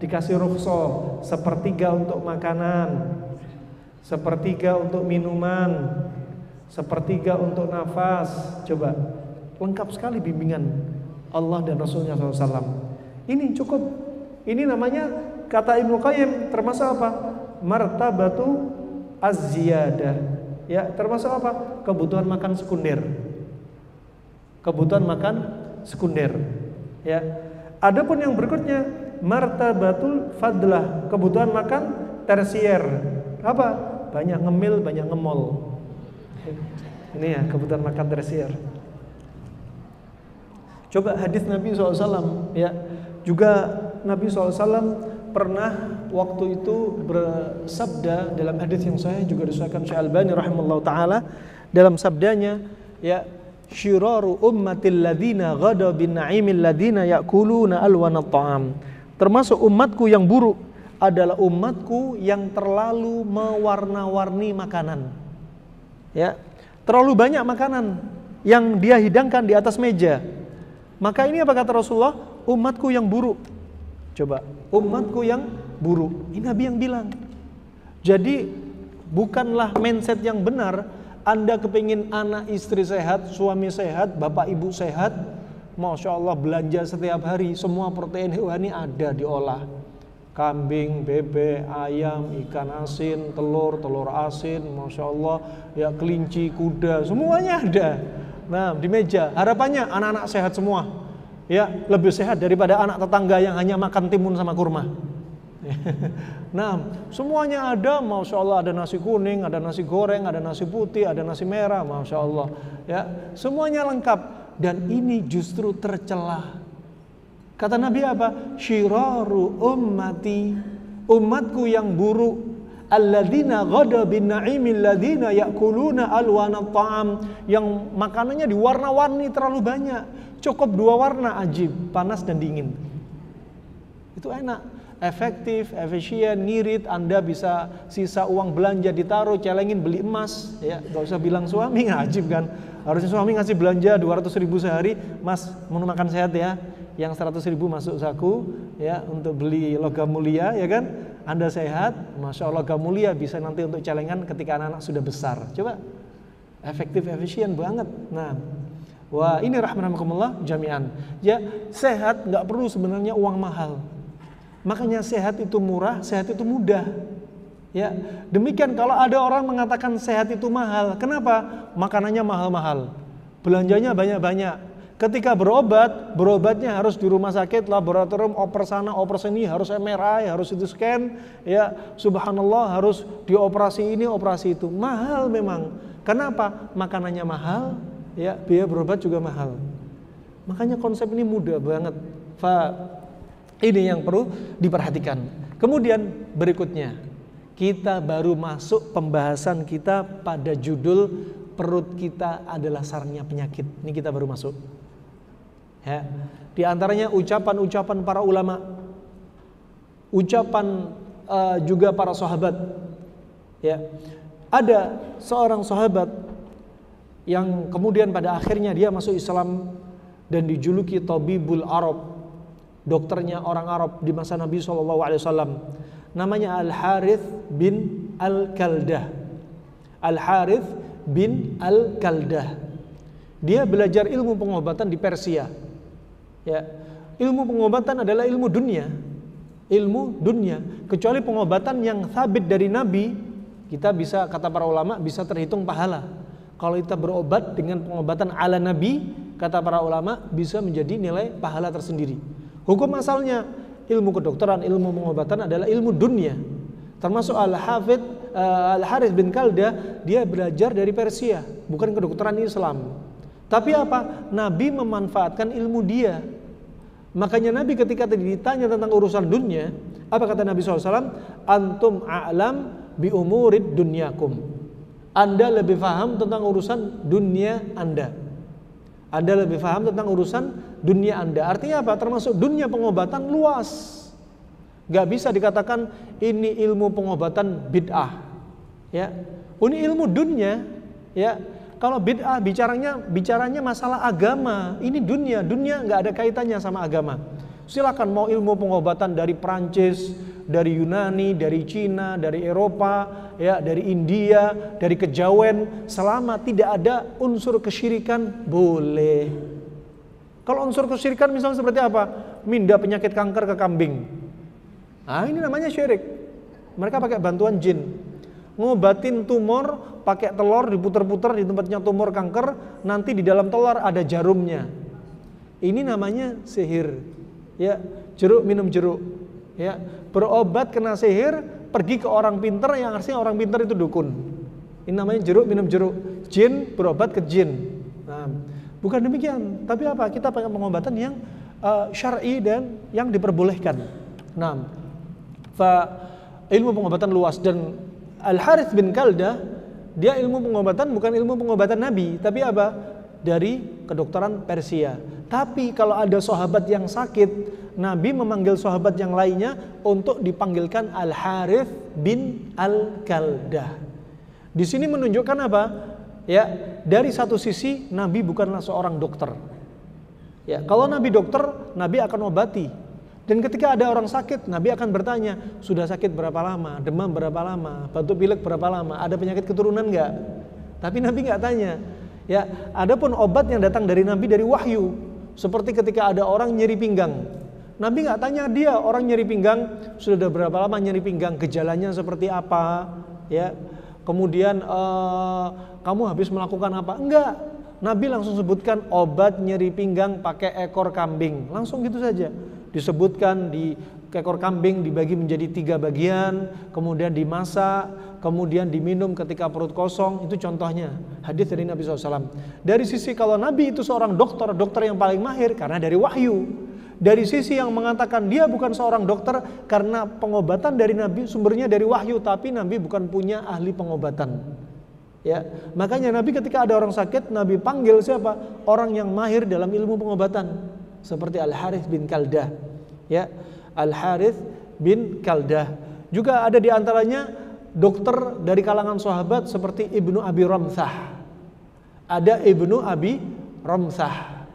Speaker 1: dikasih rukhsah, sepertiga untuk makanan, sepertiga untuk minuman, sepertiga untuk nafas. Coba, lengkap sekali bimbingan Allah dan Rasulnya SAW. Ini cukup. Ini namanya, kata Ibnu Qayyim, termasuk martabatu az-ziyadah. Ya, termasuk kebutuhan makan sekunder. Kebutuhan makan sekunder. Ya. Adapun yang berikutnya martabatul fadlah, kebutuhan makan tersier. Banyak ngemil, banyak ngemol. Ini ya kebutuhan makan tersier. Coba hadis Nabi SAW, ya. Juga Nabi SAW pernah waktu itu bersabda dalam hadis yang sahih, juga disahihkan Syekh Albani rahimallahu taala, dalam sabdanya, ya, syiraru ummatil ladina ghada bin na'imil ladina ya'kuluna alwanat ta'am. Termasuk umatku yang buruk adalah umatku yang terlalu mewarna-warni makanan. Ya, terlalu banyak makanan yang dia hidangkan di atas meja. Maka ini apa kata Rasulullah? Umatku yang buruk. Coba, umatku yang buruk. Ini Nabi yang bilang. Jadi bukanlah mindset yang benar. Anda kepingin anak istri sehat, suami sehat, bapak ibu sehat, Masya Allah belanja setiap hari, semua protein hewani ada diolah. Kambing, bebek, ayam, ikan asin, telur asin, Masya Allah, ya, kelinci, kuda, semuanya ada. Nah, di meja, harapannya anak-anak sehat semua. Ya, lebih sehat daripada anak tetangga yang hanya makan timun sama kurma. Nah, semuanya ada, Masya Allah, ada nasi kuning, ada nasi goreng, ada nasi putih, ada nasi merah, Masya Allah, ya, semuanya lengkap. Dan ini justru tercelah. Kata Nabi syiraru ummati, umatku yang buruk, alladzina ghada bin na'imil ladzina ya'kuluna alwanat ta'am, yang makanannya diwarna-warni terlalu banyak, cukup 2 warna, ajib, panas dan dingin. Itu enak, efektif, efisien, ngirit. Anda bisa sisa uang belanja ditaruh, celengin beli emas, ya, gak usah bilang suami, ajib kan. Harusnya suami ngasih belanja 200.000 sehari, Mas mau makan sehat ya, yang 100.000 masuk saku, ya, untuk beli logam mulia, ya kan. Anda sehat, Masya Allah, logam mulia bisa nanti untuk celengan ketika anak-anak sudah besar. Coba, efektif, efisien banget. Nah, wah, ini rahmatullah jami'an. Ya, sehat nggak perlu sebenarnya uang mahal. Makanya sehat itu murah, sehat itu mudah. Ya, demikian kalau ada orang mengatakan sehat itu mahal, kenapa? Makanannya mahal-mahal, belanjanya banyak-banyak. Ketika berobatnya harus di rumah sakit, laboratorium, oper sana, oper sini, harus MRI, harus CT scan, ya, subhanallah, harus dioperasi ini, operasi itu. Mahal memang. Karena apa? Makanannya mahal, ya, biaya berobat juga mahal. Makanya konsep ini mudah banget. Ini yang perlu diperhatikan. Kemudian berikutnya, kita baru masuk pembahasan kita pada judul perut kita adalah sarangnya penyakit. Ini kita baru masuk. Ya. Di antaranya ucapan-ucapan para ulama, ucapan juga para sahabat. Ya. Ada seorang sahabat yang kemudian pada akhirnya dia masuk Islam dan dijuluki Tabibul Arab, dokternya orang Arab di masa Nabi SAW. Namanya Al-Harith bin Al-Kaldah. Al-Harith bin Al-Kaldah. Dia belajar ilmu pengobatan di Persia. Ya, ilmu pengobatan adalah ilmu dunia. Ilmu dunia. Kecuali pengobatan yang sabit dari Nabi, kita bisa, kata para ulama, bisa terhitung pahala. Kalau kita berobat dengan pengobatan ala Nabi, kata para ulama, bisa menjadi nilai pahala tersendiri. Hukum asalnya ilmu kedokteran, ilmu pengobatan adalah ilmu dunia. Termasuk Al-Harith bin Kaldah, dia belajar dari Persia, bukan kedokteran Islam. Tapi apa? Nabi memanfaatkan ilmu dia. Makanya Nabi ketika ditanya tentang urusan dunia, apa kata Nabi SAW? Antum a'lam bi umurid dunyakum. Anda lebih paham tentang urusan dunia Anda. Anda lebih paham tentang urusan dunia Anda. Artinya apa? Termasuk dunia pengobatan luas. Gak bisa dikatakan ini ilmu pengobatan bid'ah. Ya, ini ilmu dunia. Ya, kalau bid'ah bicaranya masalah agama. Ini dunia nggak ada kaitannya sama agama. Silakan mau ilmu pengobatan dari Prancis, dari Yunani, dari Cina, dari Eropa, ya, dari India, dari kejawen, selama tidak ada unsur kesyirikan boleh. Kalau unsur kesyirikan misalnya seperti apa? Mindah penyakit kanker ke kambing. Nah, ini namanya syirik. Mereka pakai bantuan jin. Ngobatin tumor pakai telur diputer-puter di tempatnya tumor kanker, nanti di dalam telur ada jarumnya. Ini namanya sihir. Ya, jeruk minum jeruk. Ya, berobat kena sihir, pergi ke orang pinter yang artinya orang pinter itu dukun. Ini namanya jeruk minum jeruk. Jin berobat ke jin. Nah, bukan demikian, tapi apa? Kita pakai pengobatan yang syar'i dan yang diperbolehkan. Nah, ilmu pengobatan luas. Dan Al-Harith bin Kaldah, dia ilmu pengobatan bukan ilmu pengobatan Nabi, tapi apa? Dari kedokteran Persia. Tapi kalau ada sahabat yang sakit, Nabi memanggil sahabat yang lainnya untuk dipanggilkan Al-Harith bin Al-Kaldah. Di sini menunjukkan apa? Ya, dari satu sisi Nabi bukanlah seorang dokter. Ya, kalau Nabi dokter, Nabi akan obati. Dan ketika ada orang sakit, Nabi akan bertanya, sudah sakit berapa lama, demam berapa lama, batuk pilek berapa lama, ada penyakit keturunan enggak? Tapi Nabi enggak tanya. Ya, adapun obat yang datang dari Nabi dari wahyu, seperti ketika ada orang nyeri pinggang, Nabi enggak tanya dia, orang nyeri pinggang sudah berapa lama nyeri pinggang, gejalanya seperti apa, ya. Kemudian kamu habis melakukan apa? Enggak. Nabi langsung sebutkan obat nyeri pinggang pakai ekor kambing, langsung gitu saja. Disebutkan di ekor kambing dibagi menjadi 3 bagian, kemudian dimasak, kemudian diminum ketika perut kosong. Itu contohnya hadis dari Nabi SAW. Dari sisi kalau Nabi itu seorang dokter yang paling mahir karena dari wahyu. Dari sisi yang mengatakan dia bukan seorang dokter karena pengobatan dari Nabi sumbernya dari wahyu, tapi Nabi bukan punya ahli pengobatan. Ya, makanya Nabi ketika ada orang sakit, Nabi panggil siapa? Orang yang mahir dalam ilmu pengobatan. Seperti Al-Harith bin Kaldah. Ya, Al-Harith bin Kaldah. Juga ada di antaranya dokter dari kalangan sahabat seperti Ibnu Abi Ramsah. Ada Ibnu Abi Ramsah.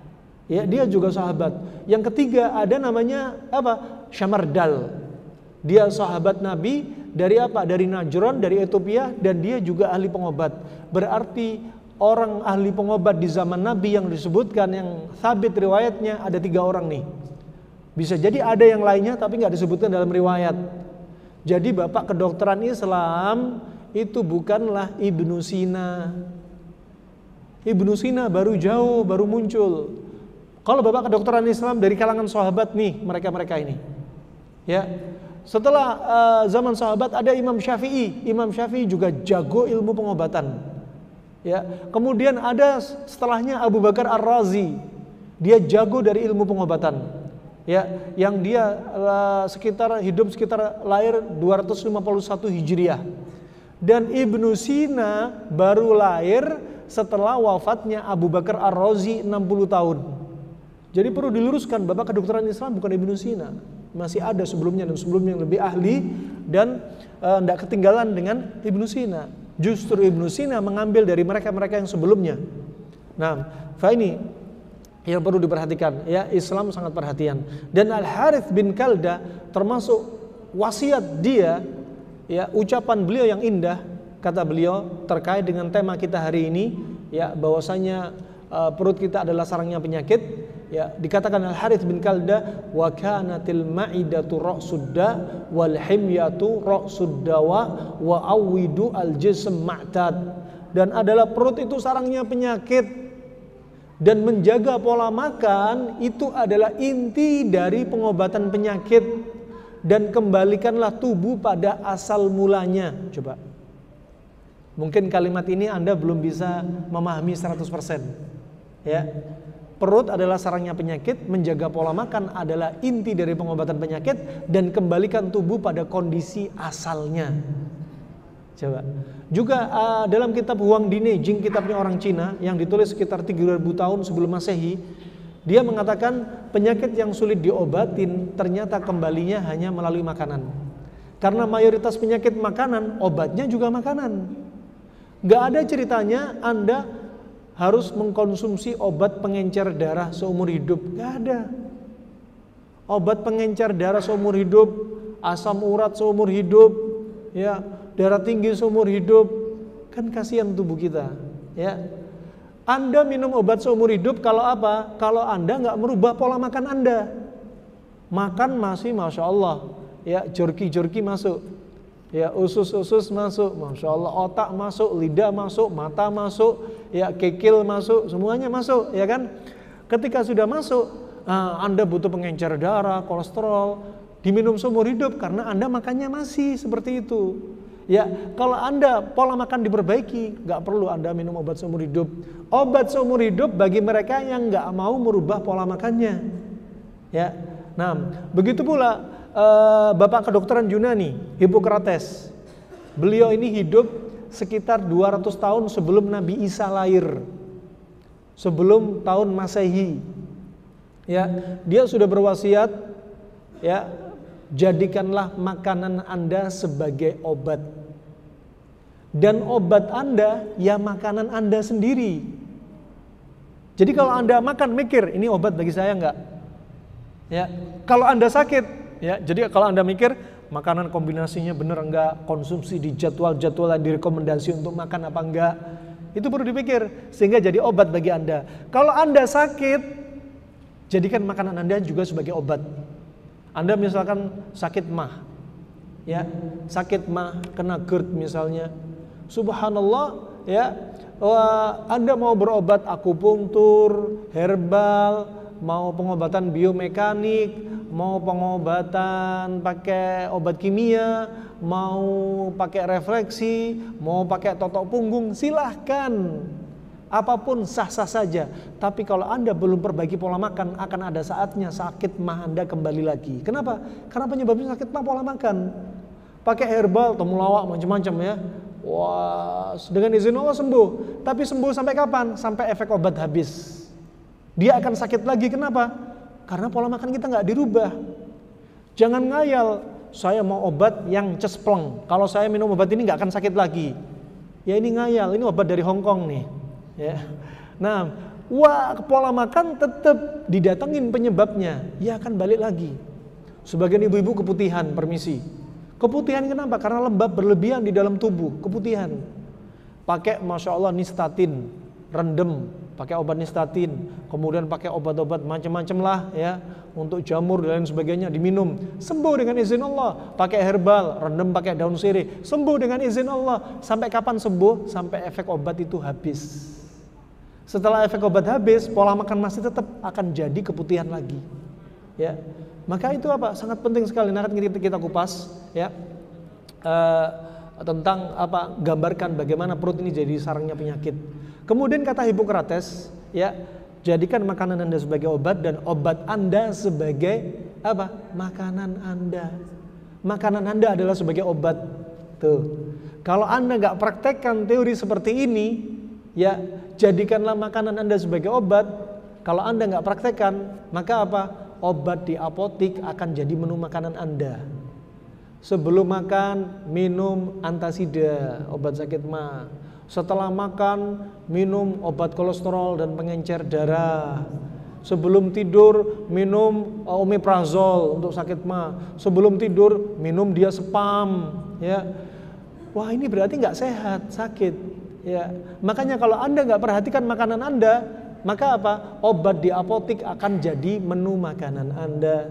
Speaker 1: Ya, dia juga sahabat. Yang ketiga ada namanya apa? Syamardal. Dia sahabat Nabi dari apa? Dari Najran, dari Ethiopia, dan dia juga ahli pengobat. Berarti orang ahli pengobat di zaman Nabi yang disebutkan, yang sabit riwayatnya ada 3 orang nih. Bisa jadi ada yang lainnya tapi nggak disebutkan dalam riwayat. Jadi bapak kedokteran Islam itu bukanlah Ibnu Sina. Ibnu Sina baru jauh, baru muncul. Kalau bapak kedokteran Islam dari kalangan sahabat nih, mereka-mereka ini. Ya. Setelah zaman sahabat ada Imam Syafi'i. Imam Syafi'i juga jago ilmu pengobatan. Ya, kemudian ada setelahnya Abu Bakar Ar-Razi. Dia jago dari ilmu pengobatan. Ya, yang dia hidup sekitar lahir 251 Hijriah. Dan Ibnu Sina baru lahir setelah wafatnya Abu Bakar Ar-Razi 60 tahun. Jadi perlu diluruskan, Bapak kedokteran Islam bukan Ibnu Sina. Masih ada sebelumnya dan sebelumnya yang lebih ahli dan tidak ketinggalan dengan Ibnu Sina. Justru Ibnu Sina mengambil dari mereka-mereka yang sebelumnya. Nah, ini yang perlu diperhatikan. Ya, Islam sangat perhatian. Dan Al-Harith bin Kalda termasuk wasiat dia, ya, ucapan beliau yang indah, kata beliau terkait dengan tema kita hari ini, ya, bahwasanya perut kita adalah sarangnya penyakit. Ya, dikatakan Al-Harith bin Kalda, wa kanatil ma'idatu ra'sudda wal himyatu ra'suddawa wa awidu al-jism ma'tad. Dan adalah perut itu sarangnya penyakit, dan menjaga pola makan itu adalah inti dari pengobatan penyakit, dan kembalikanlah tubuh pada asal mulanya. Coba, mungkin kalimat ini Anda belum bisa memahami 100%. Ya, perut adalah sarangnya penyakit, menjaga pola makan adalah inti dari pengobatan penyakit, dan kembalikan tubuh pada kondisi asalnya. Coba. Juga dalam kitab Huang Dine Jing, kitabnya orang Cina yang ditulis sekitar 3000 tahun sebelum Masehi, dia mengatakan penyakit yang sulit diobatin ternyata kembalinya hanya melalui makanan. Karena mayoritas penyakit makanan, obatnya juga makanan. Gak ada ceritanya Anda harus mengkonsumsi obat pengencer darah seumur hidup. Gak ada. Obat pengencer darah seumur hidup, asam urat seumur hidup, ya, darah tinggi seumur hidup, kan kasihan tubuh kita. Ya, Anda minum obat seumur hidup kalau apa? Kalau Anda nggak merubah pola makan Anda. Makan masih masya Allah, ya, jorki masuk, ya, usus masuk, masya Allah, otak masuk, lidah masuk, mata masuk, ya, kikil masuk, semuanya masuk, ya kan? Ketika sudah masuk, Anda butuh pengencer darah, kolesterol, diminum seumur hidup karena Anda makannya masih seperti itu. Ya, kalau Anda pola makan diperbaiki, nggak perlu Anda minum obat seumur hidup. Obat seumur hidup bagi mereka yang nggak mau merubah pola makannya. Ya, nah, begitu pula Bapak kedokteran Yunani, Hippocrates. Beliau ini hidup sekitar 200 tahun sebelum Nabi Isa lahir, sebelum tahun Masehi. Ya, dia sudah berwasiat, ya, jadikanlah makanan Anda sebagai obat. Dan obat Anda ya makanan Anda sendiri. Jadi kalau Anda makan mikir, ini obat bagi saya enggak? Ya, kalau Anda sakit, ya, jadi kalau Anda mikir makanan kombinasinya bener enggak, konsumsi di jadwal-jadwal yang direkomendasi untuk makan apa enggak, itu perlu dipikir sehingga jadi obat bagi Anda. Kalau Anda sakit, jadikan makanan Anda juga sebagai obat. Anda misalkan sakit mah, ya, sakit mah, kena GERD misalnya, subhanallah, ya, Anda mau berobat akupunktur, herbal, mau pengobatan biomekanik, mau pengobatan pakai obat kimia, mau pakai refleksi, mau pakai totok punggung, silahkan. Apapun sah-sah saja. Tapi kalau Anda belum perbaiki pola makan, akan ada saatnya sakit mah Anda kembali lagi. Kenapa? Karena penyebabnya sakit mah pola makan. Pakai herbal, temulawak, macam-macam, ya. Wah, dengan izin Allah sembuh. Tapi sembuh sampai kapan? Sampai efek obat habis. Dia akan sakit lagi. Kenapa? Karena pola makan kita nggak dirubah. Jangan ngayal, saya mau obat yang cespleng. Kalau saya minum obat ini nggak akan sakit lagi. Ya, ini ngayal. Ini obat dari Hong Kong nih. Ya. Nah, pola makan tetap didatengin penyebabnya, ya akan balik lagi. Sebagian ibu-ibu keputihan, permisi. Keputihan kenapa? Karena lembab berlebihan di dalam tubuh, keputihan. Pakai masya Allah nistatin, rendem, pakai obat nistatin, kemudian pakai obat-obat macam-macam lah, ya, untuk jamur dan lain sebagainya diminum, sembuh dengan izin Allah. Pakai herbal, rendem pakai daun sirih, sembuh dengan izin Allah. Sampai kapan sembuh? Sampai efek obat itu habis. Setelah efek obat habis, pola makan masih tetap akan jadi keputihan lagi. Ya, maka itu apa? Sangat penting sekali. Nanti kita kupas. Ya, tentang apa, gambarkan bagaimana perut ini jadi sarangnya penyakit. Kemudian kata Hippocrates, ya, jadikan makanan Anda sebagai obat dan obat Anda sebagai apa? Makanan Anda. Makanan Anda adalah sebagai obat. Tuh. Kalau Anda nggak praktekkan teori seperti ini, ya, jadikanlah makanan Anda sebagai obat. Kalau Anda nggak praktekkan, maka apa? Obat di apotik akan jadi menu makanan Anda. Sebelum makan, minum antasida, obat sakit mah. Setelah makan, minum obat kolesterol dan pengencer darah. Sebelum tidur, minum omeprazol untuk sakit mah. Sebelum tidur, minum diazepam, ya. Wah, ini berarti nggak sehat, sakit, ya. Makanya kalau Anda nggak perhatikan makanan Anda, maka apa? Obat di apotik akan jadi menu makanan Anda.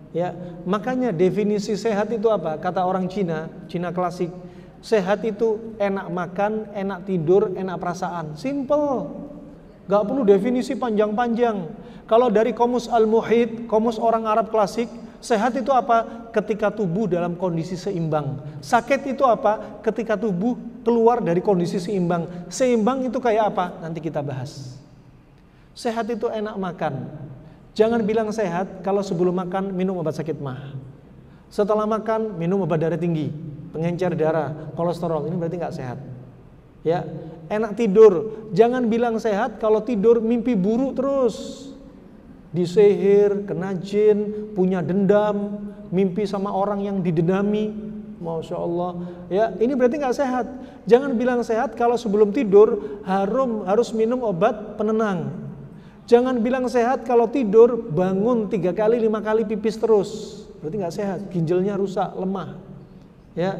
Speaker 1: Ya, makanya definisi sehat itu apa? Kata orang Cina klasik, sehat itu enak makan, enak tidur, enak perasaan. Simple, gak perlu definisi panjang-panjang. Kalau dari Qomus Al-Muhit, Qomus orang Arab klasik, sehat itu apa? Ketika tubuh dalam kondisi seimbang. Sakit itu apa? Ketika tubuh keluar dari kondisi seimbang. Seimbang itu kayak apa? Nanti kita bahas. Sehat itu enak makan. Jangan bilang sehat kalau sebelum makan minum obat sakit mah. Setelah makan minum obat darah tinggi, pengencer darah, kolesterol. Ini berarti nggak sehat. Ya, enak tidur. Jangan bilang sehat kalau tidur mimpi buruk terus. Disihir, kena jin, punya dendam, mimpi sama orang yang didendami. Masya Allah. Ya, ini berarti nggak sehat. Jangan bilang sehat kalau sebelum tidur harus minum obat penenang. Jangan bilang sehat kalau tidur bangun 3 kali 5 kali pipis terus, berarti nggak sehat, ginjalnya rusak, lemah. Ya,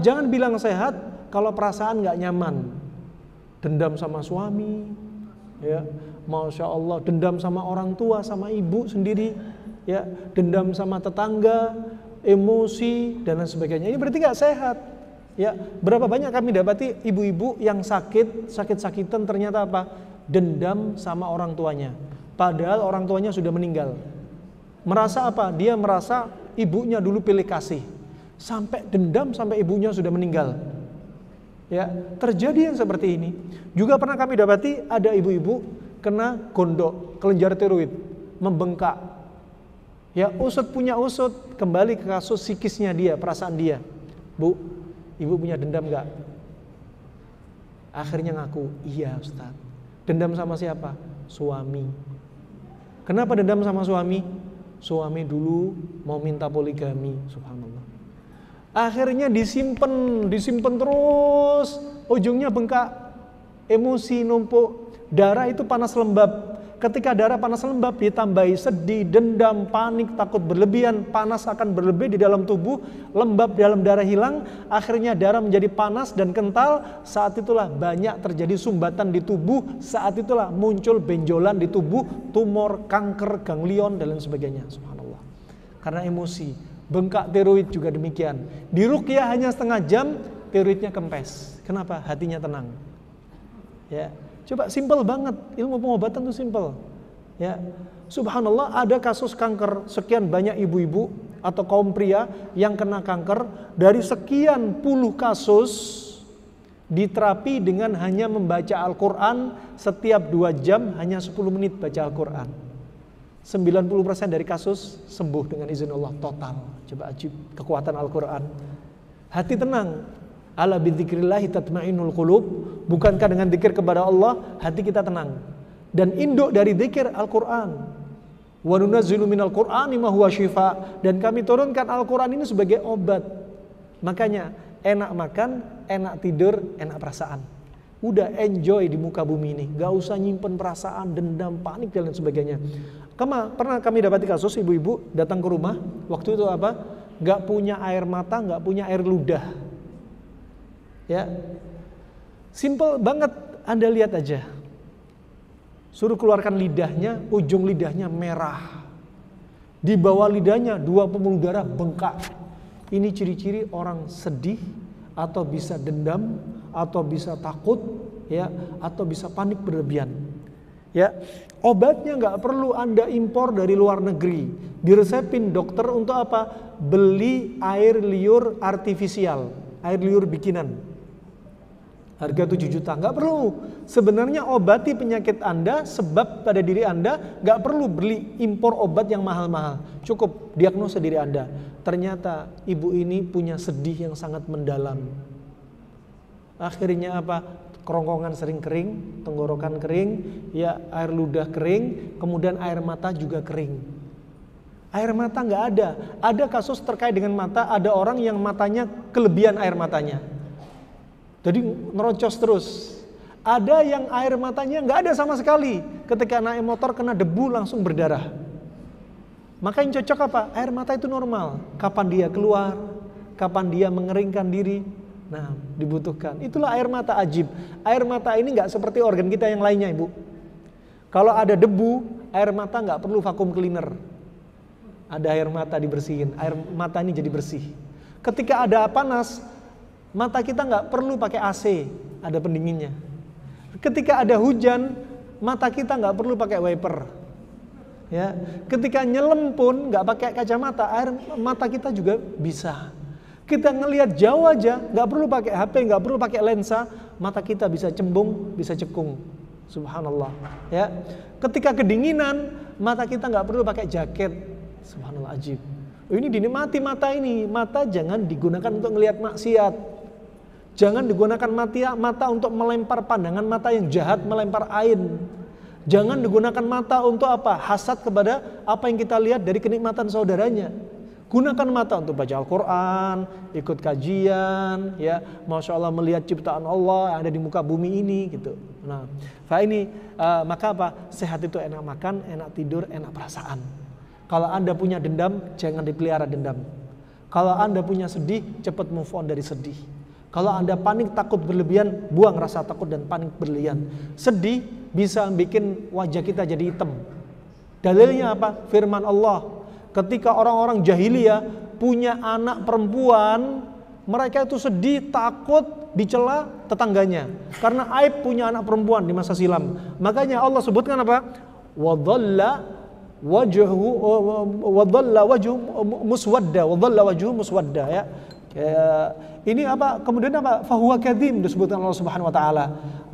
Speaker 1: jangan bilang sehat kalau perasaan nggak nyaman, dendam sama suami, ya, masya Allah, dendam sama orang tua, sama ibu sendiri, ya, dendam sama tetangga, emosi dan lain sebagainya. Ini berarti nggak sehat. Ya, berapa banyak kami dapati ibu-ibu yang sakit-sakitan ternyata apa? Dendam sama orang tuanya, padahal orang tuanya sudah meninggal. Merasa apa? Dia merasa ibunya dulu pilih kasih, sampai dendam sampai ibunya sudah meninggal. Ya, terjadi yang seperti ini. Juga pernah kami dapati ada ibu-ibu kena gondok, kelenjar tiroid, membengkak. Ya, usut punya usut, kembali ke kasus psikisnya dia, perasaan dia. Bu, ibu punya dendam nggak? Akhirnya ngaku, iya Ustaz. Dendam sama siapa? Suami. Kenapa dendam sama suami? Suami dulu mau minta poligami, subhanallah. Akhirnya disimpan terus, ujungnya bengkak, emosi numpuk, darah itu panas lembab. Ketika darah panas lembab ditambahi sedih, dendam, panik, takut berlebihan, panas akan berlebih di dalam tubuh, lembab dalam darah hilang, akhirnya darah menjadi panas dan kental. Saat itulah banyak terjadi sumbatan di tubuh, saat itulah muncul benjolan di tubuh, tumor, kanker, ganglion dan lain sebagainya. Subhanallah. Karena emosi. Bengkak tiroid juga demikian. Diruqyah hanya setengah jam, tiroidnya kempes. Kenapa? Hatinya tenang. Ya. Coba simple banget, ilmu pengobatan itu simple. Ya. Subhanallah, ada kasus kanker, sekian banyak ibu-ibu atau kaum pria yang kena kanker, dari sekian puluh kasus diterapi dengan hanya membaca Al-Quran setiap 2 jam, hanya 10 menit baca Al-Quran. 90% dari kasus sembuh dengan izin Allah total. Coba ajib kekuatan Al-Quran. Hati tenang. Ala bidzikrillahi tatma'innul qulub. Bukankah dengan zikir kepada Allah hati kita tenang? Dan induk dari zikir Al-Quran. Wa nunazzilu minal Qur'ani ma huwa syifa. Dan kami turunkan Al-Quran ini sebagai obat. Makanya enak makan, enak tidur, enak perasaan. Udah enjoy di muka bumi ini, gak usah nyimpen perasaan, dendam, panik dan lain sebagainya. Pernah kami dapati kasus ibu-ibu datang ke rumah, waktu itu apa? Gak punya air mata, gak punya air ludah. Ya, simple banget, Anda lihat aja. Suruh keluarkan lidahnya, ujung lidahnya merah. Di bawah lidahnya 2 pembuluh darah bengkak. Ini ciri-ciri orang sedih, atau bisa dendam, atau bisa takut, ya, atau bisa panik berlebihan. Ya, obatnya nggak perlu Anda impor dari luar negeri. Diresepin dokter untuk apa? Beli air liur artifisial. air liur bikinan. Harga 7 juta, nggak perlu. Sebenarnya obati penyakit Anda, sebab pada diri Anda, nggak perlu beli impor obat yang mahal-mahal. Cukup diagnosa diri Anda. Ternyata ibu ini punya sedih yang sangat mendalam. Akhirnya apa? Kerongkongan sering kering, tenggorokan kering, ya air ludah kering, kemudian air mata juga kering. Air mata nggak ada. Ada kasus terkait dengan mata, ada orang yang matanya kelebihan air matanya. Jadi nerocos terus. Ada yang air matanya nggak ada sama sekali. Ketika naik motor kena debu langsung berdarah. Maka yang cocok apa? Air mata itu normal. Kapan dia keluar, kapan dia mengeringkan diri. Nah, dibutuhkan. Itulah air mata ajib. Air mata ini nggak seperti organ kita yang lainnya, Ibu. Kalau ada debu, air mata nggak perlu vakum cleaner. Ada air mata dibersihin. Air mata ini jadi bersih. Ketika ada panas, mata kita nggak perlu pakai AC, ada pendinginnya. Ketika ada hujan, mata kita nggak perlu pakai wiper. Ya, ketika nyelam pun nggak pakai kacamata, air mata kita juga bisa. Kita ngelihat jauh aja, nggak perlu pakai HP, nggak perlu pakai lensa, mata kita bisa cembung, bisa cekung. Subhanallah. Ya, ketika kedinginan, mata kita nggak perlu pakai jaket. Subhanallah, ajib. Ini dinikmati mata ini. Mata jangan digunakan untuk ngelihat maksiat. Jangan digunakan mata untuk melempar pandangan mata yang jahat, melempar ain. Jangan digunakan mata untuk apa? Hasad kepada apa yang kita lihat dari kenikmatan saudaranya. Gunakan mata untuk baca Al-Quran, ikut kajian, ya, Masya Allah melihat ciptaan Allah yang ada di muka bumi ini, gitu. Nah, maka apa? Sehat itu enak makan, enak tidur, enak perasaan. Kalau Anda punya dendam, jangan dipelihara dendam. Kalau Anda punya sedih, cepat move on dari sedih. Kalau Anda panik, takut berlebihan, buang rasa takut dan panik berlebihan. Sedih bisa bikin wajah kita jadi hitam. Dalilnya apa? Firman Allah. Ketika orang-orang jahiliyah punya anak perempuan, mereka itu sedih, takut dicela tetangganya. Karena aib punya anak perempuan di masa silam. Makanya Allah sebutkan apa? Wadhalla wajhu muswadda, ya. Ini apa? Kemudian apa? Fahuwa kadzim disebutkan Allah Subhanahu wa taala.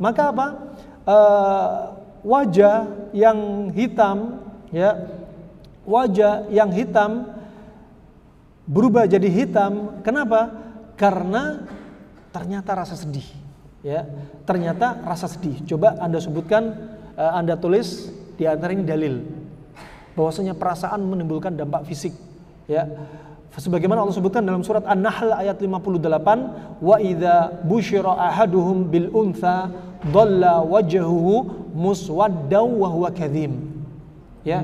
Speaker 1: Maka apa? Wajah yang hitam, ya. Wajah yang hitam berubah jadi hitam. Kenapa? Karena ternyata rasa sedih, ya. Ternyata rasa sedih. Coba Anda sebutkan, Anda tulis di antara ini dalil bahwasanya perasaan menimbulkan dampak fisik, ya. Sebagaimana Allah sebutkan dalam surat An-Nahl ayat 58, wa idza busyira ahaduhum bil untha dhalla wajhuhu muswaddan wa huwa kadzim. Ya.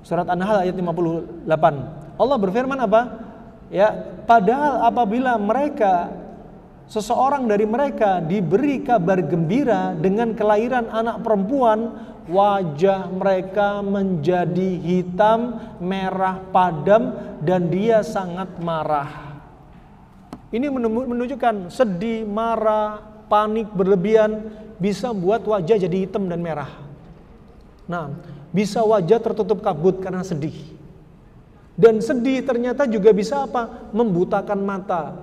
Speaker 1: Surat An-Nahl ayat 58. Allah berfirman apa? Ya, padahal apabila seseorang dari mereka diberi kabar gembira dengan kelahiran anak perempuan, wajah mereka menjadi hitam, merah padam, dan dia sangat marah. Ini menunjukkan sedih, marah, panik berlebihan bisa membuat wajah jadi hitam dan merah. Nah, bisa wajah tertutup kabut karena sedih. Dan sedih ternyata juga bisa apa? Membutakan mata.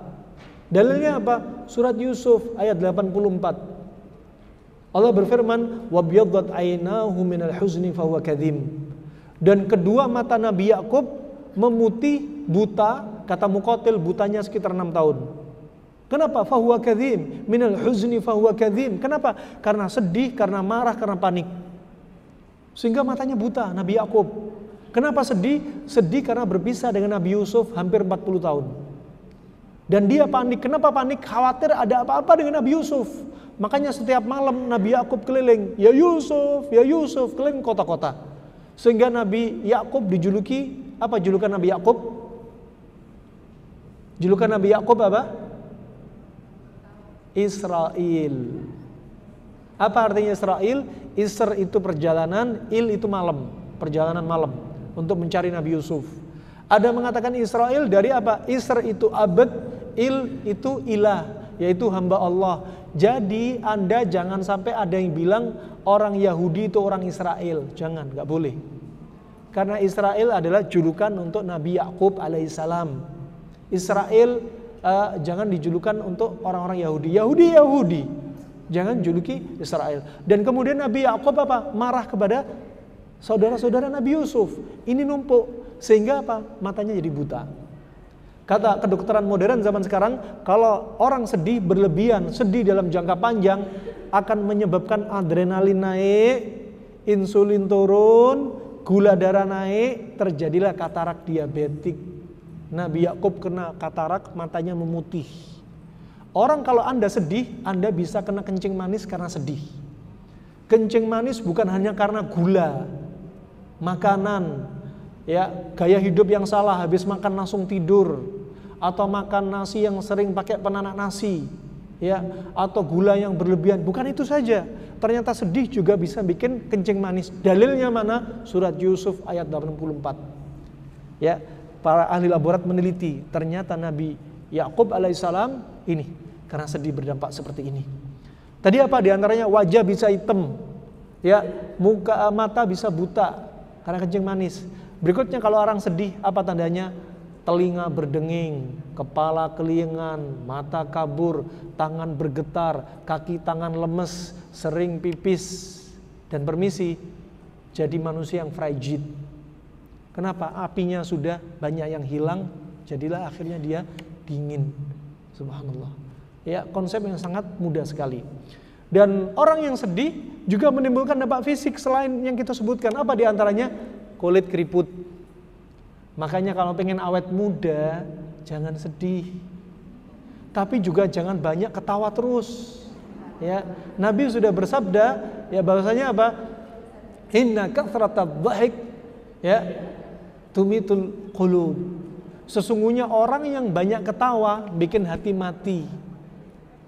Speaker 1: Dalilnya apa? Surat Yusuf ayat 84. Allah berfirman, "Wabyaddat 'ainahu minal huzni fahuwa kadzim." Dan kedua mata Nabi Yakub memutih, buta, kata Muqatil butanya sekitar 6 tahun. Kenapa? Fahuwa kadzim, minal huzni fahuwa kadzim. Kenapa? Karena sedih, karena marah, karena panik. Sehingga matanya buta Nabi Yakub. Kenapa sedih? Sedih karena berpisah dengan Nabi Yusuf hampir 40 tahun. Dan dia panik. Kenapa panik? Khawatir ada apa-apa dengan Nabi Yusuf. Makanya setiap malam Nabi Yakub keliling, ya Yusuf, keliling kota-kota. Sehingga Nabi Yakub dijuluki, apa julukan Nabi Yakub? Julukan Nabi Yakub apa? Israel. Apa artinya Israel? Isr itu perjalanan, il itu malam, perjalanan malam untuk mencari Nabi Yusuf. Ada mengatakan Israel dari apa? Isr itu abad, il itu ilah, yaitu hamba Allah. Jadi Anda jangan sampai ada yang bilang orang Yahudi itu orang Israel. Jangan, nggak boleh. Karena Israel adalah julukan untuk Nabi Yakub alaihissalam. Israel jangan dijulukan untuk orang-orang Yahudi. Jangan juluki Israel. Dan kemudian Nabi Yakub apa? Marah kepada saudara-saudara Nabi Yusuf. Ini numpuk sehingga apa? Matanya jadi buta. Kata kedokteran modern zaman sekarang, kalau orang sedih berlebihan, sedih dalam jangka panjang akan menyebabkan adrenalin naik, insulin turun, gula darah naik, terjadilah katarak diabetik. Nabi Yakub kena katarak, matanya memutih. Orang kalau Anda sedih, Anda bisa kena kencing manis karena sedih. Kencing manis bukan hanya karena gula, makanan, ya, gaya hidup yang salah, habis makan langsung tidur, atau makan nasi yang sering pakai penanak nasi, ya, atau gula yang berlebihan. Bukan itu saja, ternyata sedih juga bisa bikin kencing manis. Dalilnya mana? Surat Yusuf ayat 84. Ya, para ahli laborat meneliti, ternyata Nabi Yakub alaihissalam ini karena sedih berdampak seperti ini. Tadi apa diantaranya? Wajah bisa hitam, ya, mata bisa buta karena kencing manis. Berikutnya kalau orang sedih, apa tandanya? Telinga berdenging, kepala kelingan, mata kabur, tangan bergetar, kaki tangan lemes, sering pipis, dan permisi, jadi manusia yang frigid. Kenapa? Apinya sudah banyak yang hilang, jadilah akhirnya dia dingin. Subhanallah. Ya, konsep yang sangat mudah sekali. Dan orang yang sedih juga menimbulkan dampak fisik selain yang kita sebutkan. Apa diantaranya? Kulit keriput. Makanya kalau pengen awet muda, jangan sedih. Tapi juga jangan banyak ketawa terus. Ya, Nabi sudah bersabda, ya, bahwasanya apa? Inna kathratadh dhahik, ya, tumitul qulub. Sesungguhnya orang yang banyak ketawa bikin hati mati.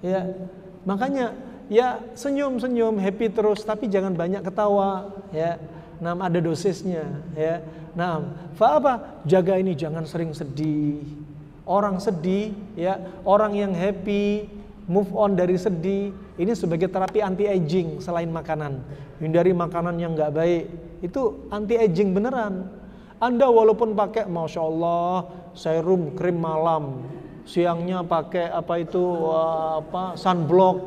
Speaker 1: Ya, makanya ya senyum-senyum, happy terus, tapi jangan banyak ketawa, ya. Nah, ada dosisnya, ya. Nah, apa? Jaga ini, jangan sering sedih. Orang sedih, ya, orang yang happy, move on dari sedih, ini sebagai terapi anti aging selain makanan. Hindari makanan yang nggak baik, itu anti aging beneran. Anda walaupun pakai, masya Allah, serum krim malam, siangnya pakai sunblock,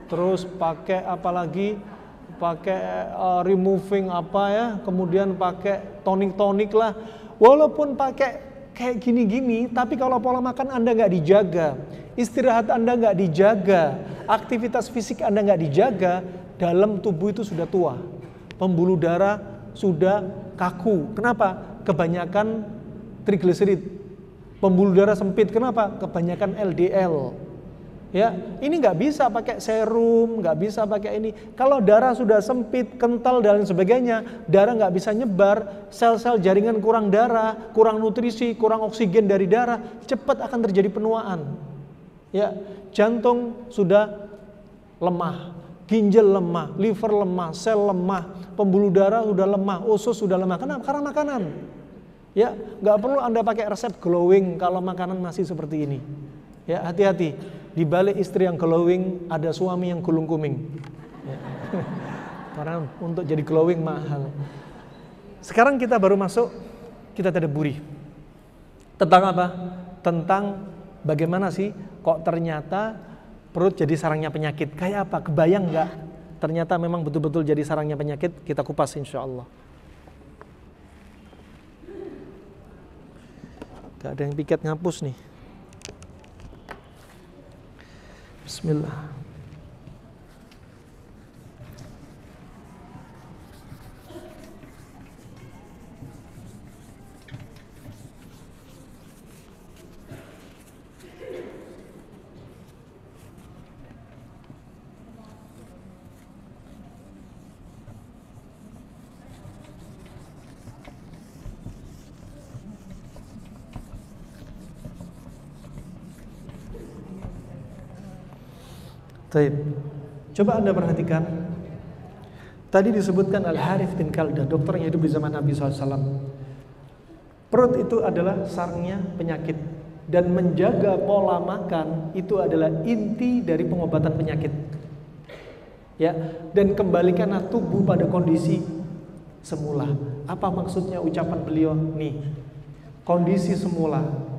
Speaker 1: terus pakai apalagi? Pakai removing kemudian pakai tonik lah. Walaupun pakai kayak gini-gini, tapi kalau pola makan Anda nggak dijaga, istirahat Anda nggak dijaga, aktivitas fisik Anda nggak dijaga, dalam tubuh itu sudah tua, pembuluh darah sudah kaku. Kenapa? Kebanyakan trigliserid, pembuluh darah sempit. Kenapa? Kebanyakan LDL. Ya, ini nggak bisa pakai serum, nggak bisa pakai ini. Kalau darah sudah sempit, kental dan lain sebagainya, darah nggak bisa nyebar, sel-sel jaringan kurang darah, kurang nutrisi, kurang oksigen dari darah, cepat akan terjadi penuaan. Ya, jantung sudah lemah, ginjal lemah, liver lemah, sel lemah, pembuluh darah sudah lemah, usus sudah lemah. Kenapa? Karena makanan. Ya, nggak perlu Anda pakai resep glowing kalau makanan masih seperti ini. Ya, hati-hati. Di balik istri yang glowing ada suami yang gulung kuming. Ya. Karena untuk jadi glowing mahal. Sekarang kita baru masuk, kita tadaburi. Tentang apa? Tentang bagaimana sih kok ternyata perut jadi sarangnya penyakit. Kayak apa? Kebayang nggak? Ternyata memang betul-betul jadi sarangnya penyakit. Kita kupas insya Allah. Gak ada yang piket ngapus nih. Bismillah. Baik. Coba Anda perhatikan. Tadi disebutkan Al-Harith bin Kaldah, dokter yang hidup di zaman Nabi SAW. Perut itu adalah sarangnya penyakit. Dan menjaga pola makan itu adalah inti dari pengobatan penyakit. Ya, dan kembalikanlah tubuh pada kondisi semula. Apa maksudnya ucapan beliau? Nih, kondisi semula.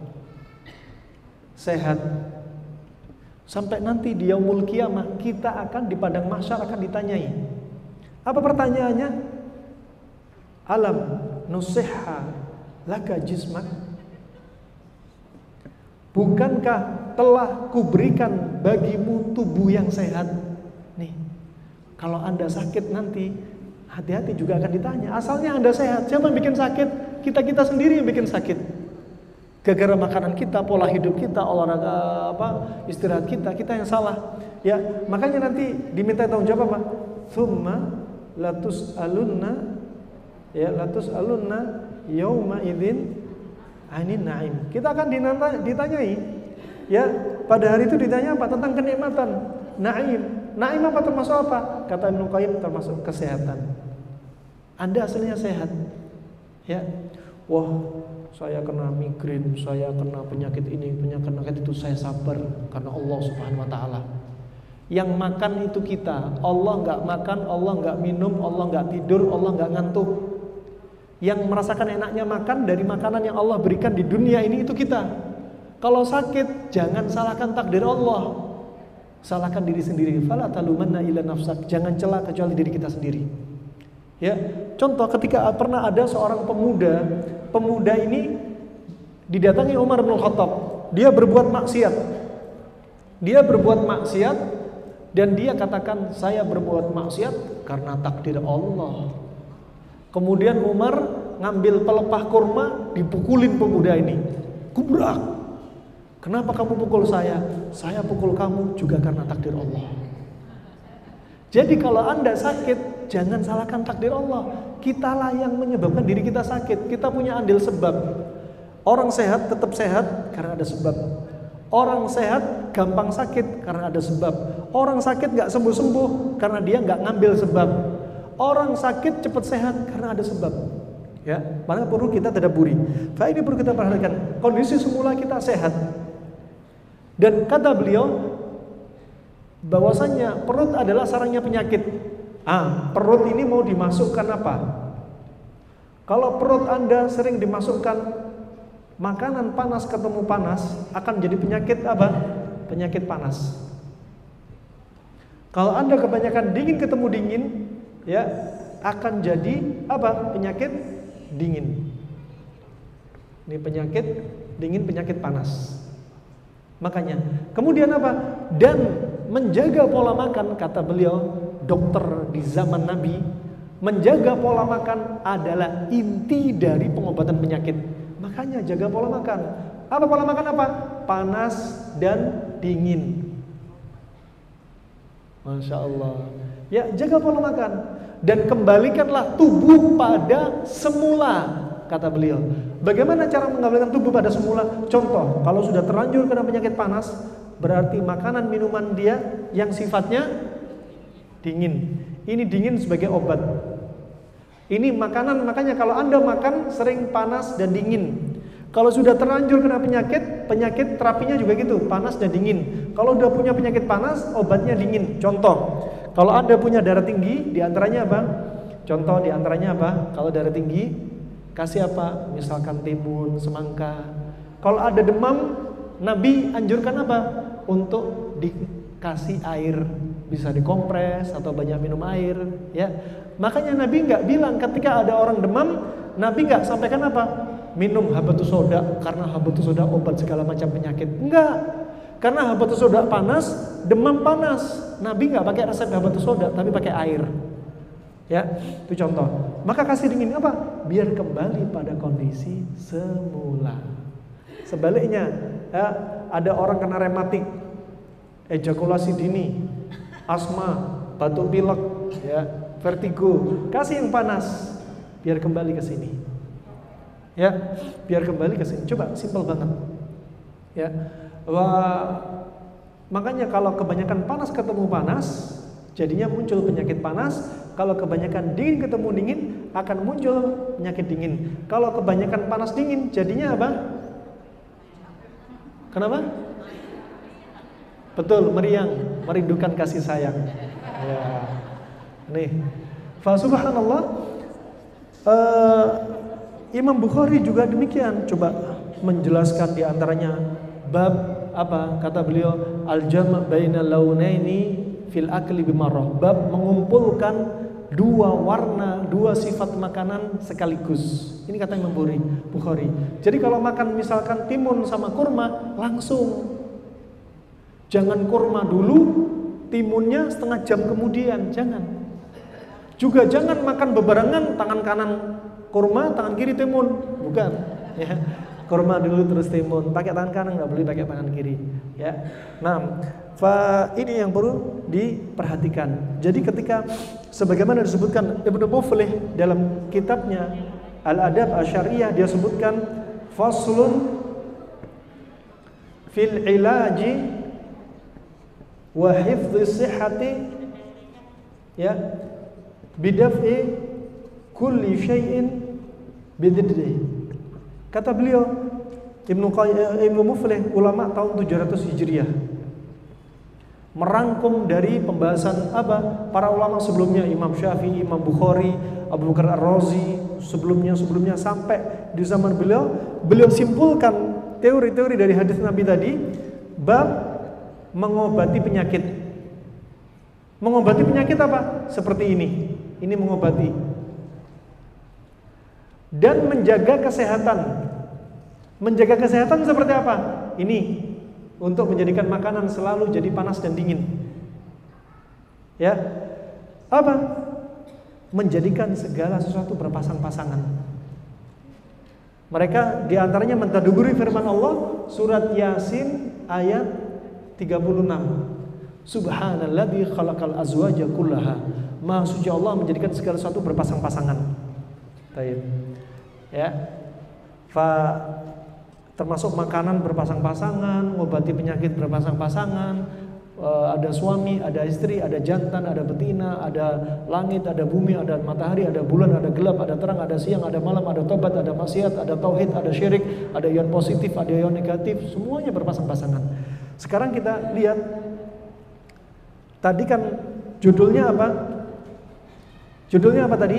Speaker 1: sehat. Sampai nanti di yaumul qiyamah kita akan di padang mahsyar akan ditanyai. Apa pertanyaannya? Alam nusihha laka jismak? Bukankah telah kuberikan bagimu tubuh yang sehat? Nih, kalau Anda sakit nanti hati-hati juga akan ditanya. Asalnya Anda sehat, siapa yang bikin sakit? Kita sendiri yang bikin sakit. Gara-gara makanan kita, pola hidup kita, olahraga istirahat kita yang salah. Ya, makanya nanti diminta tanggung jawab apa? Tsumma latus'alunna yauma idzin 'anin na'im. Kita akan ditanyai. Ya, pada hari itu ditanya apa? Tentang kenikmatan. Na'im. Na'im apa termasuk apa? Kata Ibnu Qayyim termasuk kesehatan. Anda aslinya sehat. Ya. Wah, saya kena migrain, saya kena penyakit ini, penyakit itu, saya sabar karena Allah Subhanahu wa taala. Yang makan itu kita. Allah enggak makan, Allah enggak minum, Allah enggak tidur, Allah enggak ngantuk. Yang merasakan enaknya makan dari makanan yang Allah berikan di dunia ini itu kita. Kalau sakit, jangan salahkan takdir Allah. Salahkan diri sendiri. Fala talumanna illa nafsak. Jangan cela kecuali diri kita sendiri. Ya, contoh ketika pernah ada seorang pemuda ini didatangi Umar bin Khattab. Dia berbuat maksiat dan dia katakan, saya berbuat maksiat karena takdir Allah. Kemudian Umar ngambil pelepah kurma, dipukulin pemuda ini. Kubrak. Kenapa kamu pukul saya? Saya pukul kamu juga karena takdir Allah. Jadi kalau Anda sakit, jangan salahkan takdir Allah. Kitalah yang menyebabkan diri kita sakit. Kita punya andil sebab. Orang sehat tetap sehat karena ada sebab. Orang sehat gampang sakit karena ada sebab. Orang sakit gak sembuh-sembuh karena dia gak ngambil sebab. Orang sakit cepat sehat karena ada sebab. Ya, makanya perlu kita tadabburi. Ini perlu kita perhatikan. Kondisi semula kita sehat. Dan kata beliau, bahwasanya perut adalah sarangnya penyakit. Perut ini mau dimasukkan apa? Kalau perut Anda sering dimasukkan makanan panas ketemu panas, akan jadi penyakit apa? Penyakit panas. Kalau Anda kebanyakan dingin ketemu dingin, ya akan jadi apa? Penyakit dingin. Ini penyakit dingin, penyakit panas. Makanya, kemudian apa? Dan menjaga pola makan, kata beliau, dokter di zaman Nabi, menjaga pola makan adalah inti dari pengobatan penyakit. Makanya jaga pola makan. Apa pola makan apa? Panas dan dingin. Masya Allah. Ya, jaga pola makan dan kembalikanlah tubuh pada semula, kata beliau. Bagaimana cara mengembalikan tubuh pada semula? Contoh, kalau sudah terlanjur kena penyakit panas, berarti makanan minuman dia yang sifatnya dingin. Ini dingin sebagai obat. Ini makanan, makanya kalau Anda makan sering panas dan dingin. Kalau sudah terlanjur kena penyakit terapinya juga gitu, panas dan dingin. Kalau udah punya penyakit panas, obatnya dingin. Contoh, kalau Anda punya darah tinggi, diantaranya apa? Contoh diantaranya apa? Kalau darah tinggi, kasih apa? Misalkan timun, semangka. Kalau ada demam, Nabi anjurkan apa? Untuk dikasih air, bisa dikompres atau banyak minum air, ya. Makanya Nabi nggak bilang ketika ada orang demam, Nabi nggak sampaikan apa? Minum habatus soda, karena habatus soda obat segala macam penyakit. Enggak. Karena habatus soda panas, demam panas. Nabi nggak pakai resep habatus soda, tapi pakai air. Ya, itu contoh. Maka kasih dingin apa? Biar kembali pada kondisi semula. Sebaliknya, ya, ada orang kena rematik, ejakulasi dini, asma, batuk pilek, ya, vertigo. Kasih yang panas, biar kembali ke sini. Ya, biar kembali ke sini. Coba, simpel banget. Ya, makanya kalau kebanyakan panas ketemu panas, jadinya muncul penyakit panas. Kalau kebanyakan dingin ketemu dingin, akan muncul penyakit dingin. Kalau kebanyakan panas dingin, jadinya apa? Kenapa? Betul, meriang, merindukan kasih sayang. Ya, nih, fa subhanallah. Imam Bukhari juga demikian. Coba menjelaskan diantaranya bab apa? Kata beliau, al-jam' bainal launaini fil akli bimarrah. Bab mengumpulkan dua warna, dua sifat makanan sekaligus. Ini kata Imam Bukhari. Jadi kalau makan misalkan timun sama kurma, langsung. Jangan kurma dulu, timunnya setengah jam kemudian, jangan. Juga jangan makan bebarengan, tangan kanan kurma, tangan kiri timun, bukan. Ya, kurma dulu terus timun. Pakai tangan kanan, nggak boleh pakai tangan kiri. Ya, nah, ini yang perlu diperhatikan. Jadi ketika sebagaimana disebutkan Ibnu Muflih dalam kitabnya Al-Adab Asy-Syariah, dia sebutkan faslun fil ilaji wa hifdhi sihhati, ya, bidaf'i kulli syai'in bididdi. Kata beliau Ibnu Muflih, ulama tahun 700 Hijriah, merangkum dari pembahasan apa para ulama sebelumnya, Imam Syafi'i, Imam Bukhari, Abu Bakar Ar-Razi, sebelumnya sampai di zaman beliau simpulkan teori-teori dari hadis Nabi tadi, bab mengobati penyakit. Mengobati penyakit apa? Seperti ini. Ini mengobati. Dan menjaga kesehatan. Menjaga kesehatan seperti apa? Ini untuk menjadikan makanan selalu jadi panas dan dingin. Ya. Apa? Menjadikan segala sesuatu berpasang-pasangan. Mereka diantaranya mentadaburi firman Allah surat Yasin ayat 36. Subhanalladzi khalaqal azwaja kullaha. Maha suci Allah menjadikan segala sesuatu berpasang-pasangan. Baik. Ya. Termasuk makanan berpasang-pasangan, mengobati penyakit berpasang-pasangan. Ada suami, ada istri, ada jantan, ada betina, ada langit, ada bumi, ada matahari, ada bulan, ada gelap, ada terang, ada siang, ada malam, ada tobat, ada maksiat, ada tauhid, ada syirik, ada ion positif, ada ion negatif, semuanya berpasang-pasangan. Sekarang kita lihat, tadi kan judulnya apa? Judulnya apa tadi?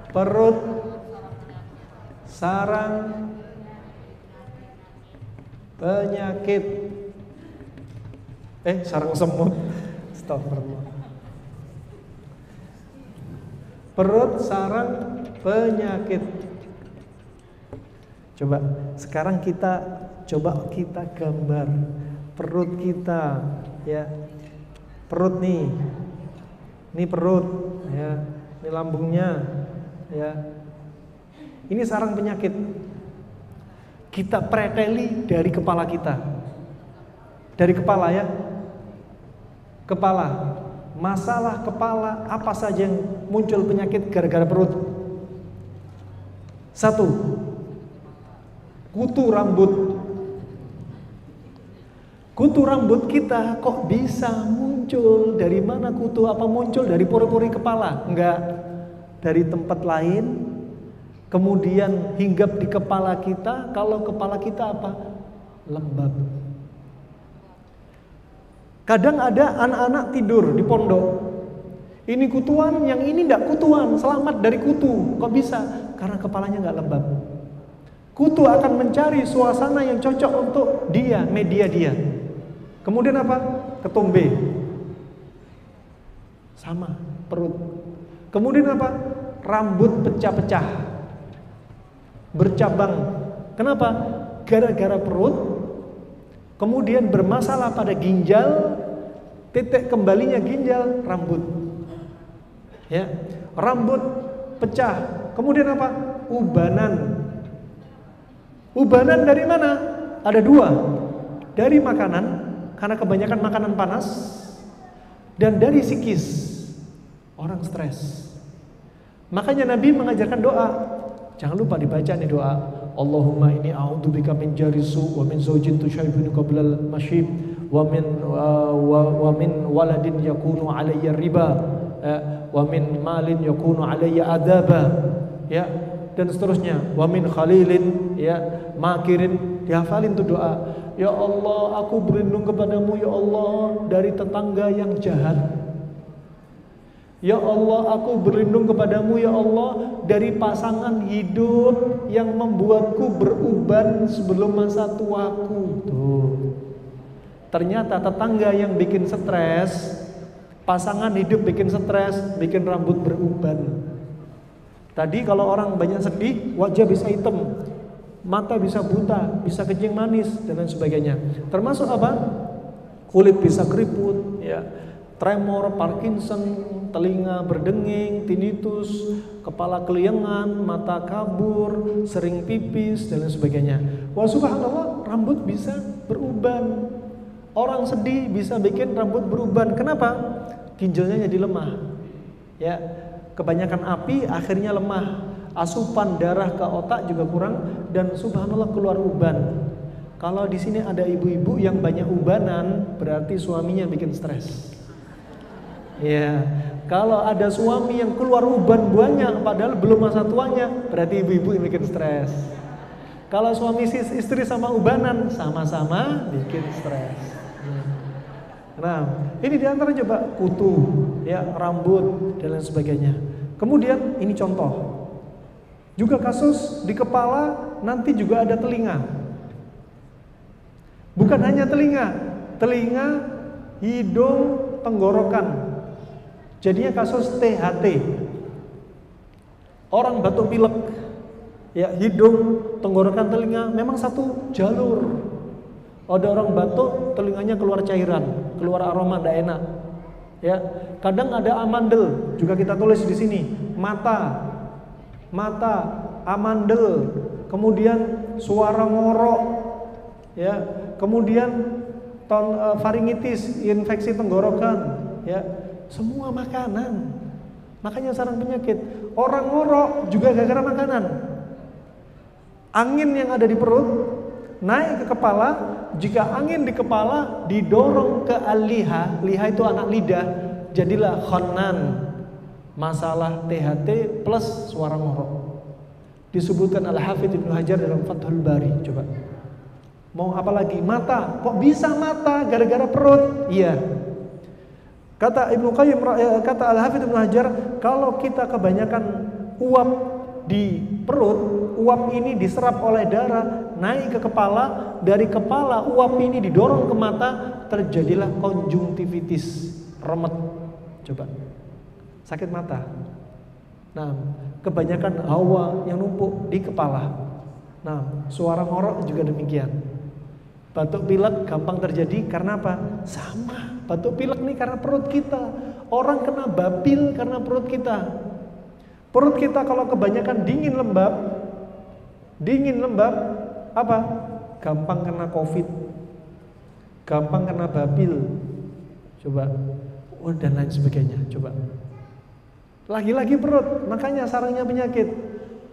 Speaker 1: Perut, sarang, penyakit. Sarang semut. Astagfirullah. Perut, sarang, penyakit. Coba sekarang kita gambar perut kita, ya. Perut nih. Ini perut, ya. Ini lambungnya, ya. Ini sarang penyakit. Kita preteli dari kepala kita. Dari kepala, ya. Kepala. Masalah kepala apa saja yang muncul penyakit gara-gara perut? 1. Kutu rambut. Kutu rambut kita kok bisa muncul? Dari mana kutu? Apa muncul dari pori-pori kepala? Enggak. Dari tempat lain. Kemudian hinggap di kepala kita. Kalau kepala kita apa? Lembab. Kadang ada anak-anak tidur di pondok. Ini kutuan, yang ini enggak kutuan. Selamat dari kutu. Kok bisa? Karena kepalanya enggak lembab. Kutu akan mencari suasana yang cocok untuk dia, media dia. Kemudian apa? Ketombe. Sama, perut. Kemudian apa? Rambut pecah-pecah. Bercabang. Kenapa? Gara-gara perut. Kemudian bermasalah pada ginjal, titik kembalinya ginjal, rambut. Ya, rambut pecah. Kemudian apa? Ubanan. Ubanan dari mana? Ada 2. Dari makanan, karena kebanyakan makanan panas, dan dari psikis. Orang stres. Makanya Nabi mengajarkan doa. Jangan lupa dibaca nih doa. Allahumma inni a'udzubika min jarisu wa min zawjin tushaybinu qabla al-mashib wa min waladin yakunu alayya riba wa min malin yakunu alayya adaba, ya, dan seterusnya. Wa min khalilin, ya, makirin. Dihafalin tuh doa. Ya Allah, aku berlindung kepadamu ya Allah dari tetangga yang jahat. Ya Allah, aku berlindung kepadamu ya Allah dari pasangan hidup yang membuatku beruban sebelum masa tuaku. Tuh. Ternyata tetangga yang bikin stres, pasangan hidup bikin stres, bikin rambut beruban. Tadi kalau orang banyak sedih, wajah bisa hitam, mata bisa buta, bisa kencing manis dan lain sebagainya. Termasuk apa? Kulit bisa keriput, ya. Tremor, Parkinson, telinga berdenging, tinnitus, kepala keliengan, mata kabur, sering pipis dan lain sebagainya. Wah subhanallah, rambut bisa beruban. Orang sedih bisa bikin rambut beruban. Kenapa? Ginjalnya jadi lemah. Ya, kebanyakan api akhirnya lemah. Asupan darah ke otak juga kurang dan subhanallah keluar uban. Kalau di sini ada ibu-ibu yang banyak ubanan, berarti suaminya bikin stres. Ya, kalau ada suami yang keluar uban banyak padahal belum masa tuanya, berarti ibu-ibu yang bikin stres. Kalau suami istri sama ubanan, sama-sama bikin stres. Nah, ini diantara coba kutu, ya, rambut dan lain sebagainya. Kemudian ini contoh. Juga kasus di kepala nanti juga ada telinga. Bukan hanya telinga, hidung, tenggorokan. Jadinya kasus THT. Orang batuk pilek, ya, hidung, tenggorokan, telinga memang satu jalur. Ada orang batuk, telinganya keluar cairan, keluar aroma tidak enak. Ya, kadang ada amandel, juga kita tulis di sini. Mata, amandel, kemudian suara ngorok, ya, kemudian faringitis, infeksi tenggorokan, ya. Semua makanan. Makanya sarang penyakit. Orang ngorok juga gara-gara makanan. Angin yang ada di perut naik ke kepala. Jika angin di kepala didorong ke al-liha, liha itu anak lidah, jadilah khannan. Masalah THT plus suara ngorok. Disebutkan Al-Hafidz Ibnu Hajar dalam Fathul Bari. Coba. Mau apa lagi? Mata. Kok bisa mata gara-gara perut? Iya. Kata Ibnu Qayyim, kata Al-Hafidz Ibnu Hajar, kalau kita kebanyakan uap di perut, uap ini diserap oleh darah, naik ke kepala, dari kepala uap ini didorong ke mata, terjadilah konjungtivitis, remet. Coba. Sakit mata. Nah, kebanyakan hawa yang numpuk di kepala. Nah, suara ngorok juga demikian. Batuk pilek gampang terjadi karena apa? Sama. Batuk pilek nih karena perut kita. Orang kena babil karena perut kita. Perut kita kalau kebanyakan dingin lembab, apa? Gampang kena COVID. Gampang kena babil. Coba. Oh, dan lain sebagainya. Coba. Lagi-lagi perut, makanya sarangnya penyakit.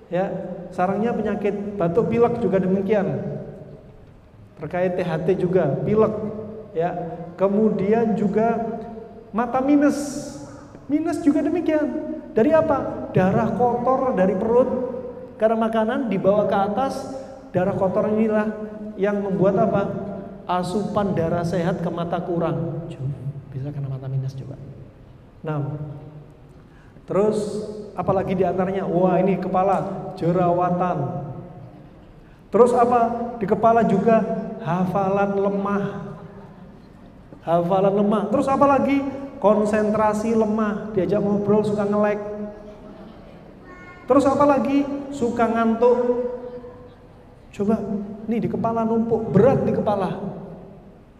Speaker 1: Ya, sarangnya penyakit. Batuk pilek juga demikian. Terkait THT juga, pilek, ya. Kemudian juga mata minus juga demikian. Dari apa? Darah kotor dari perut karena makanan dibawa ke atas. Darah kotor inilah yang membuat apa? Asupan darah sehat ke mata kurang. Bisa kena mata minus coba. Nah, terus apalagi diantaranya? Wah, ini kepala jerawatan. Terus apa? Di kepala juga hafalan lemah. Terus apa lagi? Konsentrasi lemah. Diajak ngobrol suka ngelek. Terus apa lagi? Suka ngantuk. Coba, nih di kepala numpuk, berat di kepala.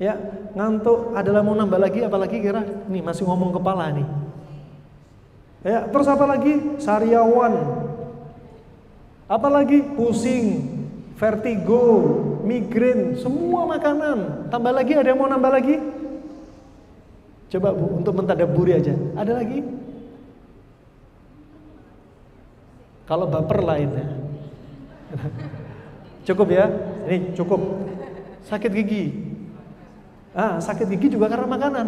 Speaker 1: Ya, ngantuk. Adalah mau nambah lagi? Apalagi kira? Nih masih ngomong kepala nih. Ya, terus apa lagi? Sariawan. Apalagi? Pusing. Vertigo, migrain, semua makanan. Tambah lagi, ada yang mau nambah lagi? Coba Bu, untuk mentadaburi aja. Ada lagi? Kalau baper lainnya. Cukup ya? Ini cukup. Sakit gigi. Sakit gigi juga karena makanan.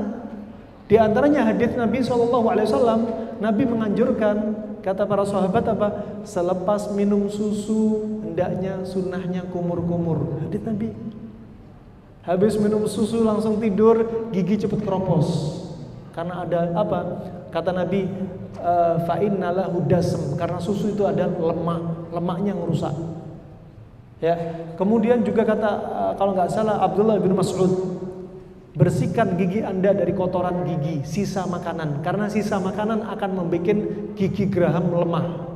Speaker 1: Di antaranya hadis Nabi SAW, Nabi menganjurkan, kata para sahabat apa? Selepas minum susu, hendaknya sunnahnya kumur-kumur. Hadis Nabi. Habis minum susu langsung tidur, gigi cepat keropos. Karena ada apa? Kata Nabi, fa innalahu dasam, karena susu itu ada lemaknya yang rusak. Ya. Kemudian juga kata kalau nggak salah Abdullah bin Mas'ud, bersihkan gigi Anda dari kotoran gigi, sisa makanan, karena sisa makanan akan membuat gigi geraham lemah.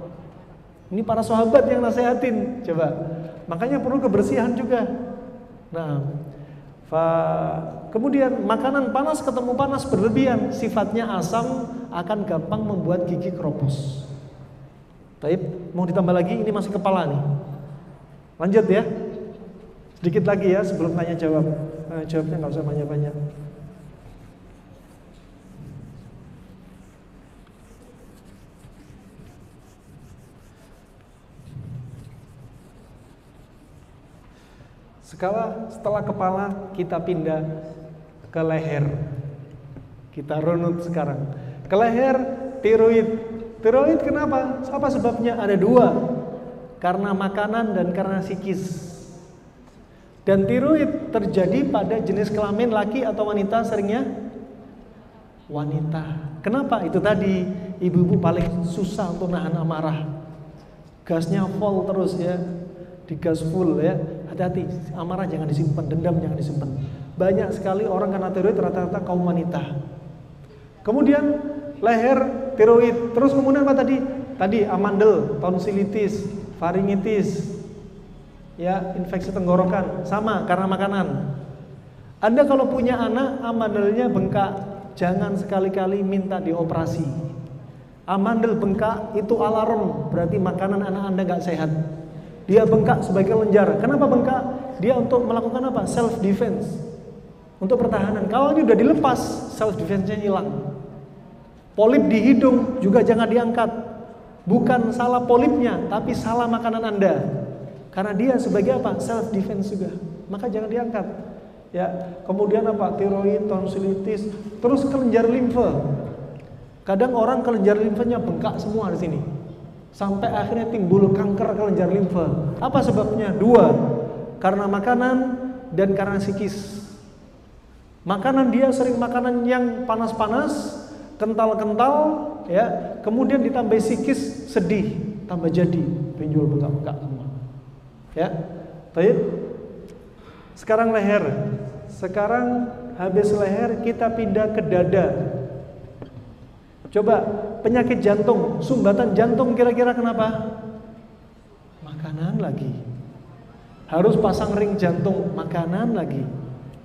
Speaker 1: Ini para sahabat yang nasihatin, coba. Makanya perlu kebersihan juga. Nah, kemudian makanan panas ketemu panas berlebihan, sifatnya asam, akan gampang membuat gigi keropos. Baik, mau ditambah lagi, ini masih kepala nih. Lanjut ya. Sedikit lagi ya sebelum tanya jawab. Jawabnya nggak usah banyak-banyak. Setelah kepala kita pindah ke leher. Kita runut sekarang. Ke leher, tiroid. Tiroid kenapa? Apa sebabnya? Ada dua. Karena makanan dan karena psikis. Dan tiroid terjadi pada jenis kelamin laki atau wanita, seringnya wanita. Kenapa? Itu tadi, ibu-ibu paling susah untuk nahan amarah. Gasnya full terus ya. Digas full ya. Hati-hati, amarah jangan disimpan, dendam jangan disimpan. Banyak sekali orang kena tiroid rata-rata kaum wanita. Kemudian leher, tiroid. Terus kemudian apa tadi? Tadi amandel, tonsilitis, faringitis, ya, infeksi tenggorokan, sama karena makanan. Anda kalau punya anak amandelnya bengkak, jangan sekali-kali minta dioperasi. Amandel bengkak itu alarm, berarti makanan anak Anda nggak sehat. Dia bengkak sebagai kelenjar. Kenapa bengkak? Dia untuk melakukan apa? Self defense, untuk pertahanan. Kalau ini udah dilepas, self defense-nya hilang. Polip di hidung juga jangan diangkat. Bukan salah polipnya, tapi salah makanan Anda. Karena dia sebagai apa? Self defense juga. Maka jangan diangkat. Ya, kemudian apa? Tiroid, tonsilitis, terus kelenjar limfe. Kadang orang kelenjar limfenya bengkak semua di sini. Sampai akhirnya timbul kanker kelenjar limfe. Apa sebabnya? Dua. Karena makanan dan karena psikis. Makanan dia sering makanan yang panas-panas, kental-kental, ya. Kemudian ditambah psikis, sedih, tambah jadi pinjol bengkak-bengkak semua. Ya, baik. Sekarang leher. Sekarang habis leher kita pindah ke dada. Coba penyakit jantung, sumbatan jantung kira-kira kenapa? Makanan lagi. Harus pasang ring jantung, makanan lagi.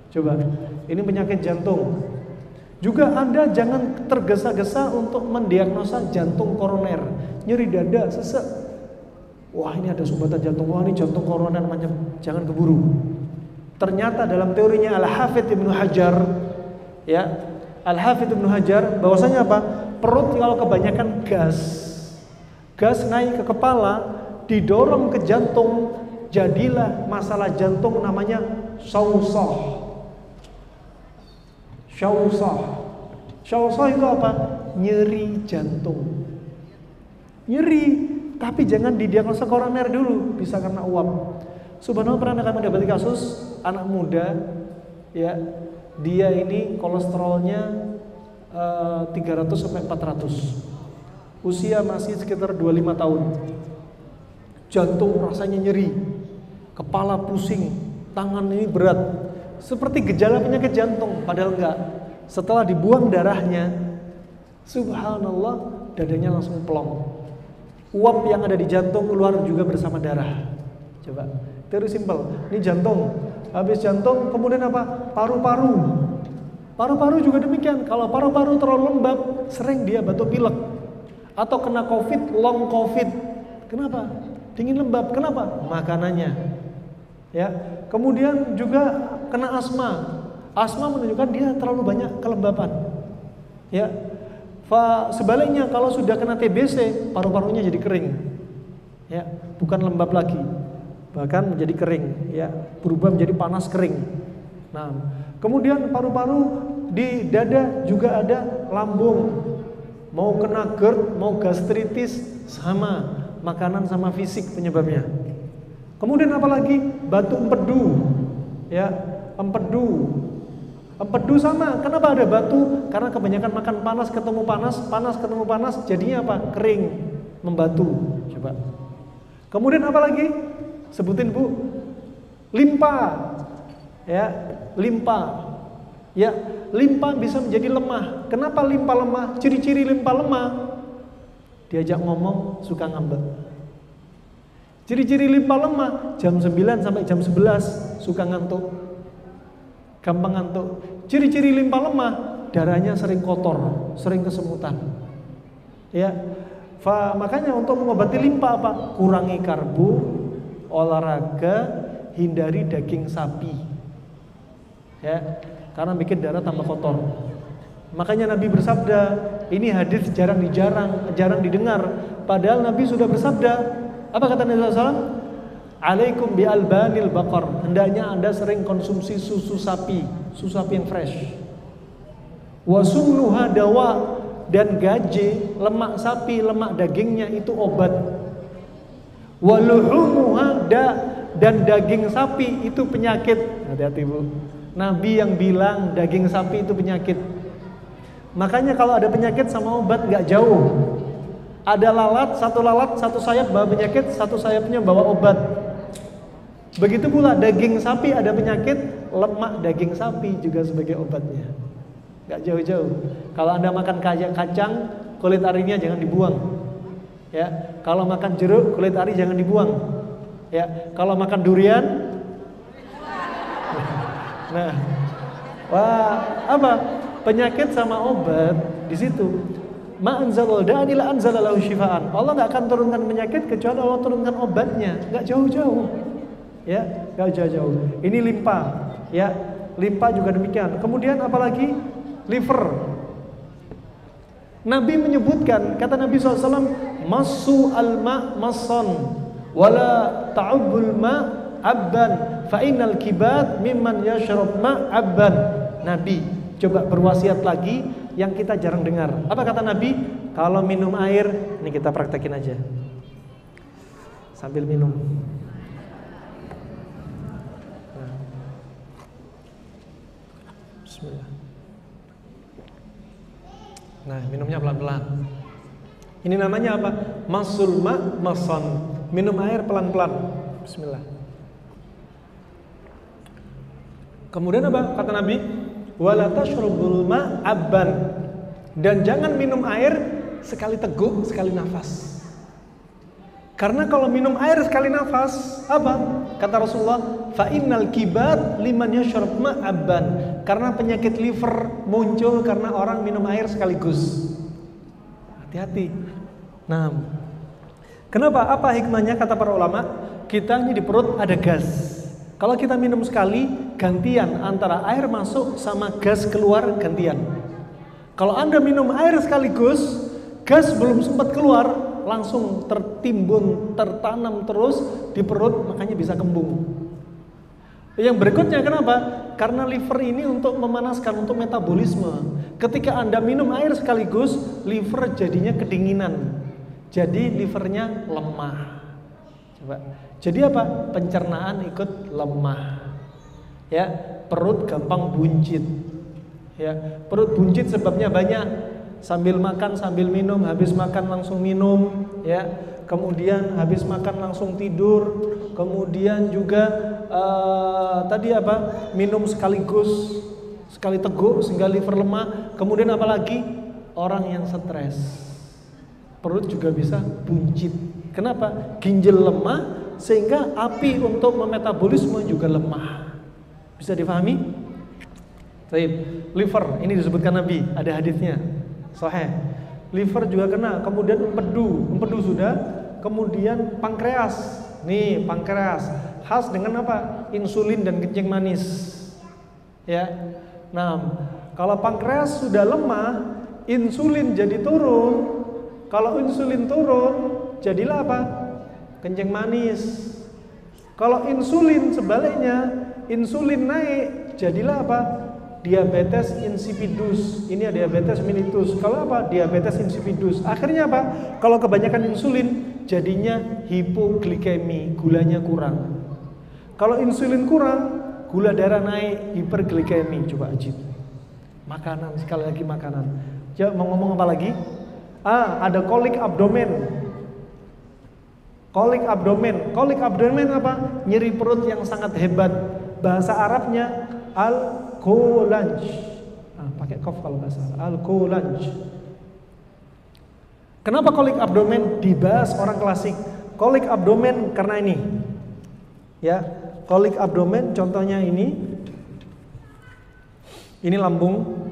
Speaker 1: Coba, ini penyakit jantung. Juga Anda jangan tergesa-gesa untuk mendiagnosa jantung koroner, nyeri dada, sesek. Wah, ini ada sumbatan jantung, wah ini jantung koroner macam, jangan keburu. Ternyata dalam teorinya Al-Hafidz Ibnu Hajar, ya, Al-Hafidz Ibnu Hajar bahwasanya apa? Perut kalau kebanyakan gas naik ke kepala, didorong ke jantung, jadilah masalah jantung namanya syawsah. Syawsah itu apa? Nyeri jantung. Nyeri, tapi jangan didiagnosa koroner dulu, bisa karena uap. Subhanallah, pernah kami mendapati kasus anak muda, ya, dia ini kolesterolnya 300 sampai 400. Usia masih sekitar 25 tahun. Jantung rasanya nyeri, kepala pusing, tangan ini berat. Seperti gejala penyakit jantung, padahal enggak. Setelah dibuang darahnya, subhanallah, dadanya langsung plong. Uap yang ada di jantung keluar juga bersama darah. Coba, teori simpel. Ini jantung. Habis jantung, kemudian apa? Paru-paru. Paru-paru juga demikian. Kalau paru-paru terlalu lembab, sering dia batuk pilek. Atau kena COVID, long COVID. Kenapa? Dingin lembab. Kenapa? Makanannya. Ya. Kemudian juga kena asma. Asma menunjukkan dia terlalu banyak kelembapan. Ya. Sebaliknya kalau sudah kena TBC, paru-parunya jadi kering. Ya, bukan lembab lagi. Bahkan menjadi kering, ya, berubah menjadi panas kering. Nah, kemudian paru-paru di dada juga ada lambung. Mau kena GERD, mau gastritis, sama makanan sama fisik penyebabnya. Kemudian apalagi batu empedu, ya, empedu. Empedu sama. Kenapa ada batu? Karena kebanyakan makan panas ketemu panas, panas ketemu panas, jadinya apa? Kering, membatu. Coba. Kemudian apa lagi? Sebutin Bu. Limpa. Ya, limpa. Ya, limpa bisa menjadi lemah. Kenapa limpa lemah? Ciri-ciri limpa lemah. Diajak ngomong suka ngambek. Ciri-ciri limpa lemah, jam 9 sampai jam 11 suka ngantuk. Gampang ngantuk. Ciri-ciri limpa lemah, darahnya sering kotor, sering kesemutan. Ya. Makanya untuk mengobati limpa apa? Kurangi karbo, olahraga, hindari daging sapi. Ya, karena bikin darah tambah kotor. Makanya Nabi bersabda, ini hadis jarang didengar. Padahal Nabi sudah bersabda, apa kata Nabi SAW? Alaikum bi albanil baqar. Hendaknya Anda sering konsumsi susu sapi yang fresh. Wa sumnuha dawa, dan gaje, lemak sapi, lemak dagingnya itu obat. Wa luhumuha dan daging sapi itu penyakit. Hati-hati Bu. Nabi yang bilang daging sapi itu penyakit. Makanya kalau ada penyakit sama obat gak jauh. Ada lalat, satu sayap bawa penyakit, satu sayapnya bawa obat. Begitu pula daging sapi ada penyakit, lemak daging sapi juga sebagai obatnya. Gak jauh-jauh. Kalau Anda makan kacang, kulit arinya jangan dibuang. Ya, kalau makan jeruk, kulit ari jangan dibuang. Ya, kalau makan durian, nah, wah, apa? Penyakit sama obat di situ. Ma anzalal da'an illa anzalalahu syifaan. Allah enggak akan turunkan penyakit kecuali Allah turunkan obatnya. Enggak jauh-jauh. Ya, enggak jauh-jauh. Ini limpa, ya. Limpa juga demikian. Kemudian apalagi? Liver. Nabi menyebutkan, kata Nabi SAW, masu al-ma' masan wala ta'ubbul ma' abban fa innal kibat mimman yashrab ma' abban. Nabi coba berwasiat lagi yang kita jarang dengar. Apa kata Nabi? Kalau minum air, ini kita praktekin aja. Sambil minum. Nah. Bismillah. Nah, minumnya pelan-pelan. Ini namanya apa? Masul ma' masan. Minum air pelan-pelan. Bismillah. Kemudian apa? Kata Nabi, wala tashrabul ma' abban. Dan jangan minum air sekali teguk, sekali nafas. Karena kalau minum air sekali nafas, apa? Kata Rasulullah, fa innal kibat liman yashrab ma' abban. Karena penyakit liver muncul karena orang minum air sekaligus. Hati-hati. Nah, kenapa? Apa hikmahnya kata para ulama? Kita ini di perut ada gas. Kalau kita minum sekali, gantian antara air masuk sama gas keluar gantian. Kalau Anda minum air sekaligus, gas belum sempat keluar, langsung tertimbun, tertanam terus di perut, makanya bisa kembung. Yang berikutnya kenapa? Karena liver ini untuk memanaskan, untuk metabolisme. Ketika Anda minum air sekaligus, liver jadinya kedinginan. Jadi livernya lemah. Coba. Jadi apa? Pencernaan ikut lemah. Ya, perut gampang buncit. Ya, perut buncit sebabnya banyak. Sambil makan, sambil minum, habis makan langsung minum, ya. Kemudian habis makan langsung tidur. Kemudian juga tadi apa? Minum sekaligus, sekali teguk sehingga liver lemah. Kemudian apalagi orang yang stres, perut juga bisa buncit. Kenapa? Ginjal lemah sehingga api untuk memetabolisme juga lemah. Bisa difahami? Baik, liver ini disebutkan Nabi, ada hadisnya. Sahih. Liver juga kena, kemudian empedu sudah, kemudian pankreas. Nih, pankreas khas dengan apa? Insulin dan kencing manis. Ya. Nah, kalau pankreas sudah lemah, insulin jadi turun. Kalau insulin turun, jadilah apa? Kencing manis. Kalau insulin sebaliknya, insulin naik, jadilah apa? Diabetes insipidus. Ini ada diabetes mellitus. Kalau apa? Diabetes insipidus. Akhirnya apa? Kalau kebanyakan insulin, jadinya hipoglikemi, gulanya kurang. Kalau insulin kurang, gula darah naik, hiperglikemi. Coba ajib. Makanan, sekali lagi makanan. Coba mau ngomong apa lagi? Ada kolik abdomen. Kolik abdomen. Kolik abdomen apa? Nyeri perut yang sangat hebat. Bahasa Arabnya al-qulanj. Pakai kof kalau bahasa al-qulanj. Kenapa kolik abdomen dibahas orang klasik? Kolik abdomen karena ini. Ya, kolik abdomen contohnya ini. Ini lambung.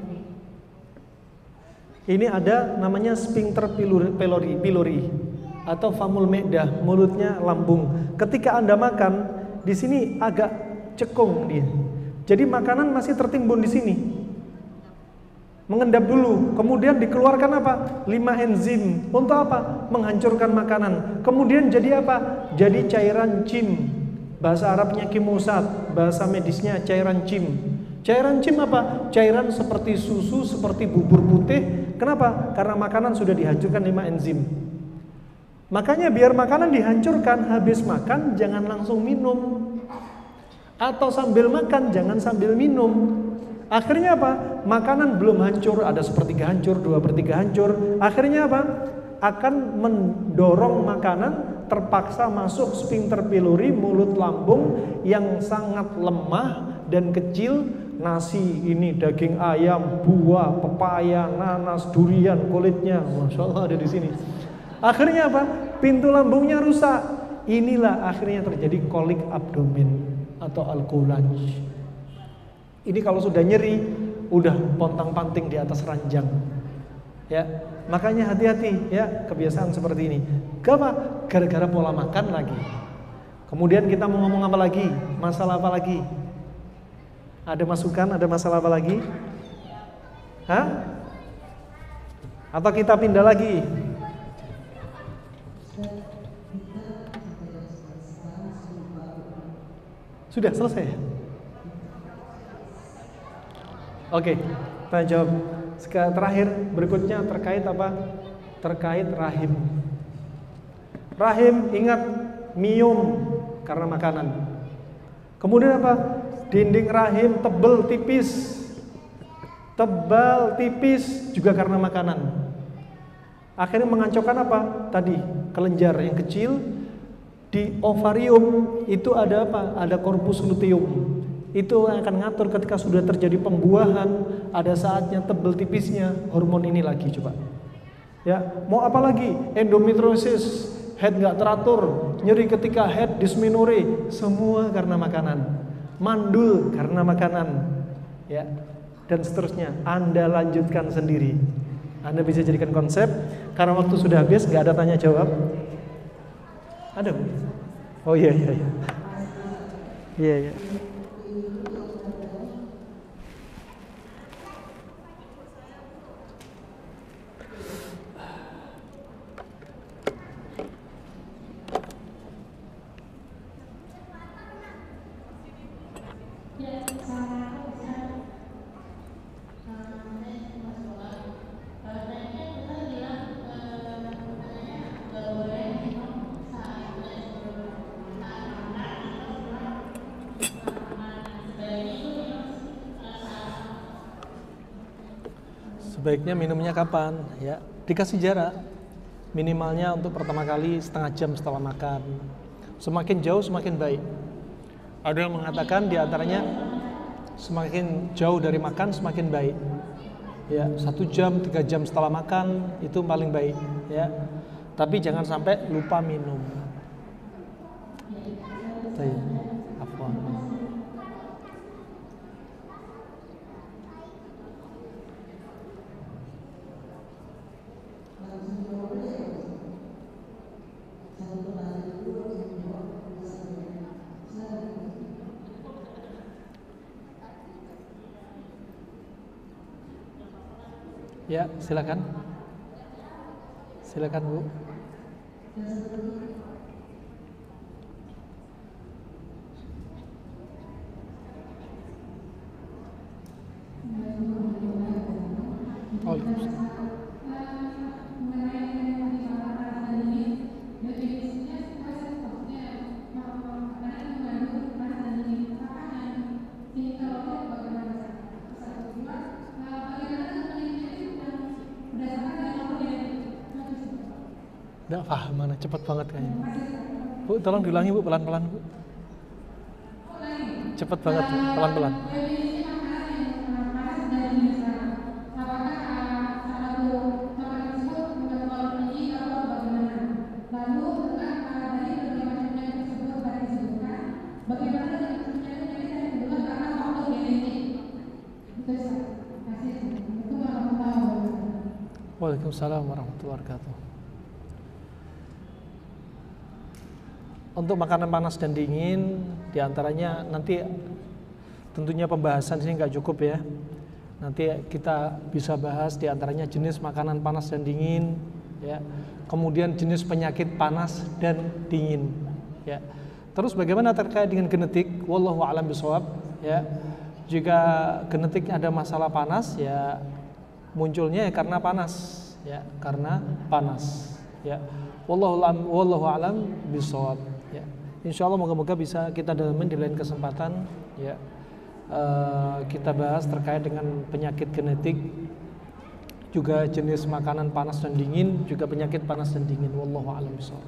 Speaker 1: Ini ada namanya sphincter pylori atau famul medah, mulutnya lambung. Ketika Anda makan, di sini agak cekung dia. Jadi makanan masih tertimbun di sini. Mengendap dulu, kemudian dikeluarkan apa? 5 enzim. Untuk apa? Menghancurkan makanan. Kemudian jadi apa? Jadi cairan cim. Bahasa Arabnya kimosat, bahasa medisnya cairan cim. Cairan cim apa? Cairan seperti susu, seperti bubur putih. Kenapa? Karena makanan sudah dihancurkan 5 enzim. Makanya biar makanan dihancurkan, habis makan jangan langsung minum. Atau sambil makan jangan sambil minum. Akhirnya apa? Makanan belum hancur, ada sepertiga hancur, 2/3 hancur. Akhirnya apa? Akan mendorong makanan terpaksa masuk sphincter pylori, mulut lambung yang sangat lemah dan kecil. Nasi ini, daging ayam, buah, pepaya, nanas, durian, kulitnya, masya Allah ada di sini. Akhirnya apa? Pintu lambungnya rusak. Inilah akhirnya terjadi kolik abdomen atau al-qulanj. Ini kalau sudah nyeri, udah pontang-panting di atas ranjang. Ya, makanya hati-hati ya kebiasaan seperti ini. Kenapa? Gara-gara pola makan lagi. Kemudian kita mau ngomong apa lagi? Masalah apa lagi? Ada masukan? Ada masalah apa lagi? Atau kita pindah lagi? Sudah selesai? Oke, kita jawab. Terakhir berikutnya terkait apa? Terkait rahim. Rahim ingat miom karena makanan. Kemudian apa? Dinding rahim tebal tipis. Tebal tipis juga karena makanan. Akhirnya mengacaukan apa? Tadi kelenjar yang kecil. Di ovarium itu ada apa? Ada corpus luteum. Itu yang akan ngatur ketika sudah terjadi pembuahan, ada saatnya tebel tipisnya hormon ini lagi coba. Ya, mau apa lagi? Endometriosis, head nggak teratur, nyeri ketika head dysmenorrhea, semua karena makanan. Mandul karena makanan. Ya, dan seterusnya. Anda lanjutkan sendiri. Anda bisa jadikan konsep. Karena waktu sudah habis, nggak ada tanya jawab. Ada Bu? Oh iya. Iya. Sebaiknya minumnya kapan? Ya, dikasih jarak. Minimalnya untuk pertama kali setengah jam setelah makan. Semakin jauh semakin baik. Ada yang mengatakan diantaranya semakin jauh dari makan semakin baik. Ya, 1 jam, 3 jam setelah makan itu paling baik. Ya, tapi jangan sampai lupa minum. Afwan. Ya, silakan. Silakan, Bu. Waalaikumsalam. Nggak paham mana, cepat banget kayaknya. Bu, tolong diulangi Bu, pelan-pelan Bu. Cepat banget Bu, pelan-pelan. Waalaikumsalam warahmatullahi wabarakatuh. Untuk makanan panas dan dingin, diantaranya nanti tentunya pembahasan sini nggak cukup ya. Nanti kita bisa bahas diantaranya jenis makanan panas dan dingin, ya. Kemudian jenis penyakit panas dan dingin, ya. Terus bagaimana terkait dengan genetik? Wallahu a'lam bishawab, ya. Jika genetik ada masalah panas, ya munculnya ya karena panas, ya, karena panas, ya. Wallahu a'lam bishawab. Ya, insya Allah moga-moga bisa kita dalamin di lain kesempatan. Ya, kita bahas terkait dengan penyakit genetik, juga jenis makanan panas dan dingin, juga penyakit panas dan dingin. Wallahu a'lam bishawab.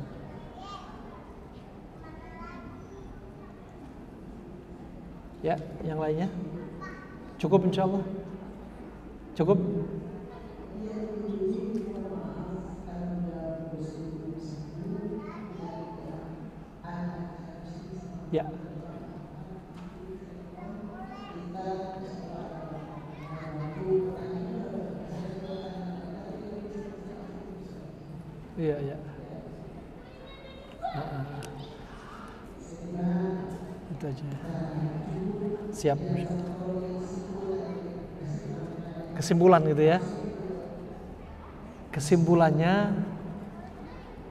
Speaker 1: Ya, yang lainnya cukup insya Allah. Cukup. Ya. Iya, ya. Itu aja. Siap. Kesimpulan gitu ya. Kesimpulannya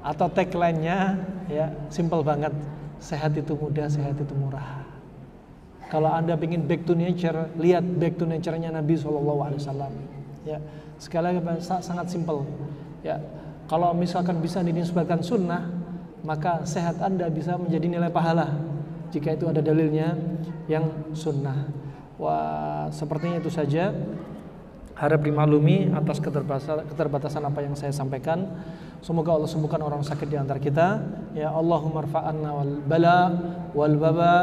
Speaker 1: atau tagline-nya ya simple banget. Sehat itu mudah, sehat itu murah. Kalau Anda ingin back to nature, lihat back to nature-nya Nabi SAW. Ya, sekali lagi sangat simple. Ya, kalau misalkan bisa dinisbatkan sunnah, maka sehat Anda bisa menjadi nilai pahala. Jika itu ada dalilnya yang sunnah. Wah, sepertinya itu saja. Harap dimaklumi atas keterbatasan apa yang saya sampaikan. Semoga Allah sembuhkan orang sakit di antara kita. Ya Allahumma rfa'anna wal bala wal baba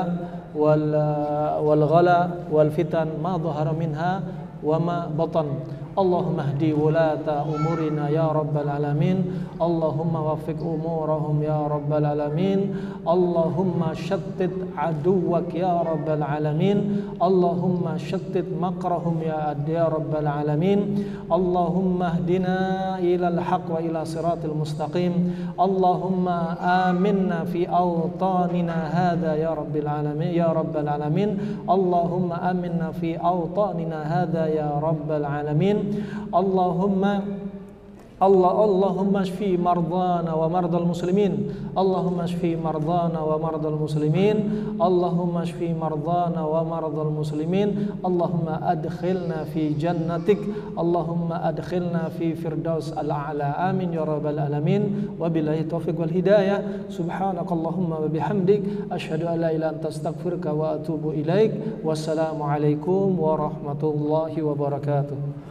Speaker 1: wal ghala wal fitan ma dhahara minha wa ma batan. Allahumma hdi wulata umurina ya rabbal alamin. Allahumma waffiq umurahum ya rabbal alamin. Allahumma shattit aduwak ya rabbal alamin. Allahumma shattit makrahum ya rabbal alamin. Allahumma hdina ilal haq wa ila siratil mustaqim. Allahumma aminna fi awtanina hadha ya rabbil alamin ya rabbal alamin. Allahumma aminna fi awtanina hadha ya rabbal alamin. Allahumma shfi mardana wa mardal muslimin. Allahumma shfi mardana wa mardal muslimin. Allahumma shfi mardana wa mardal muslimin. Allahumma adkhilna fi jannatik. Allahumma adkhilna fi firdaus al-a'la. Amin ya rabbal alamin. Wabillahi taufiq wal hidayah. Subhanakallahumma wa bihamdik asyhadu an la ilaha illa anta astaghfiruka wa atubu ilaik. Wassalamu alaikum warahmatullahi wabarakatuh.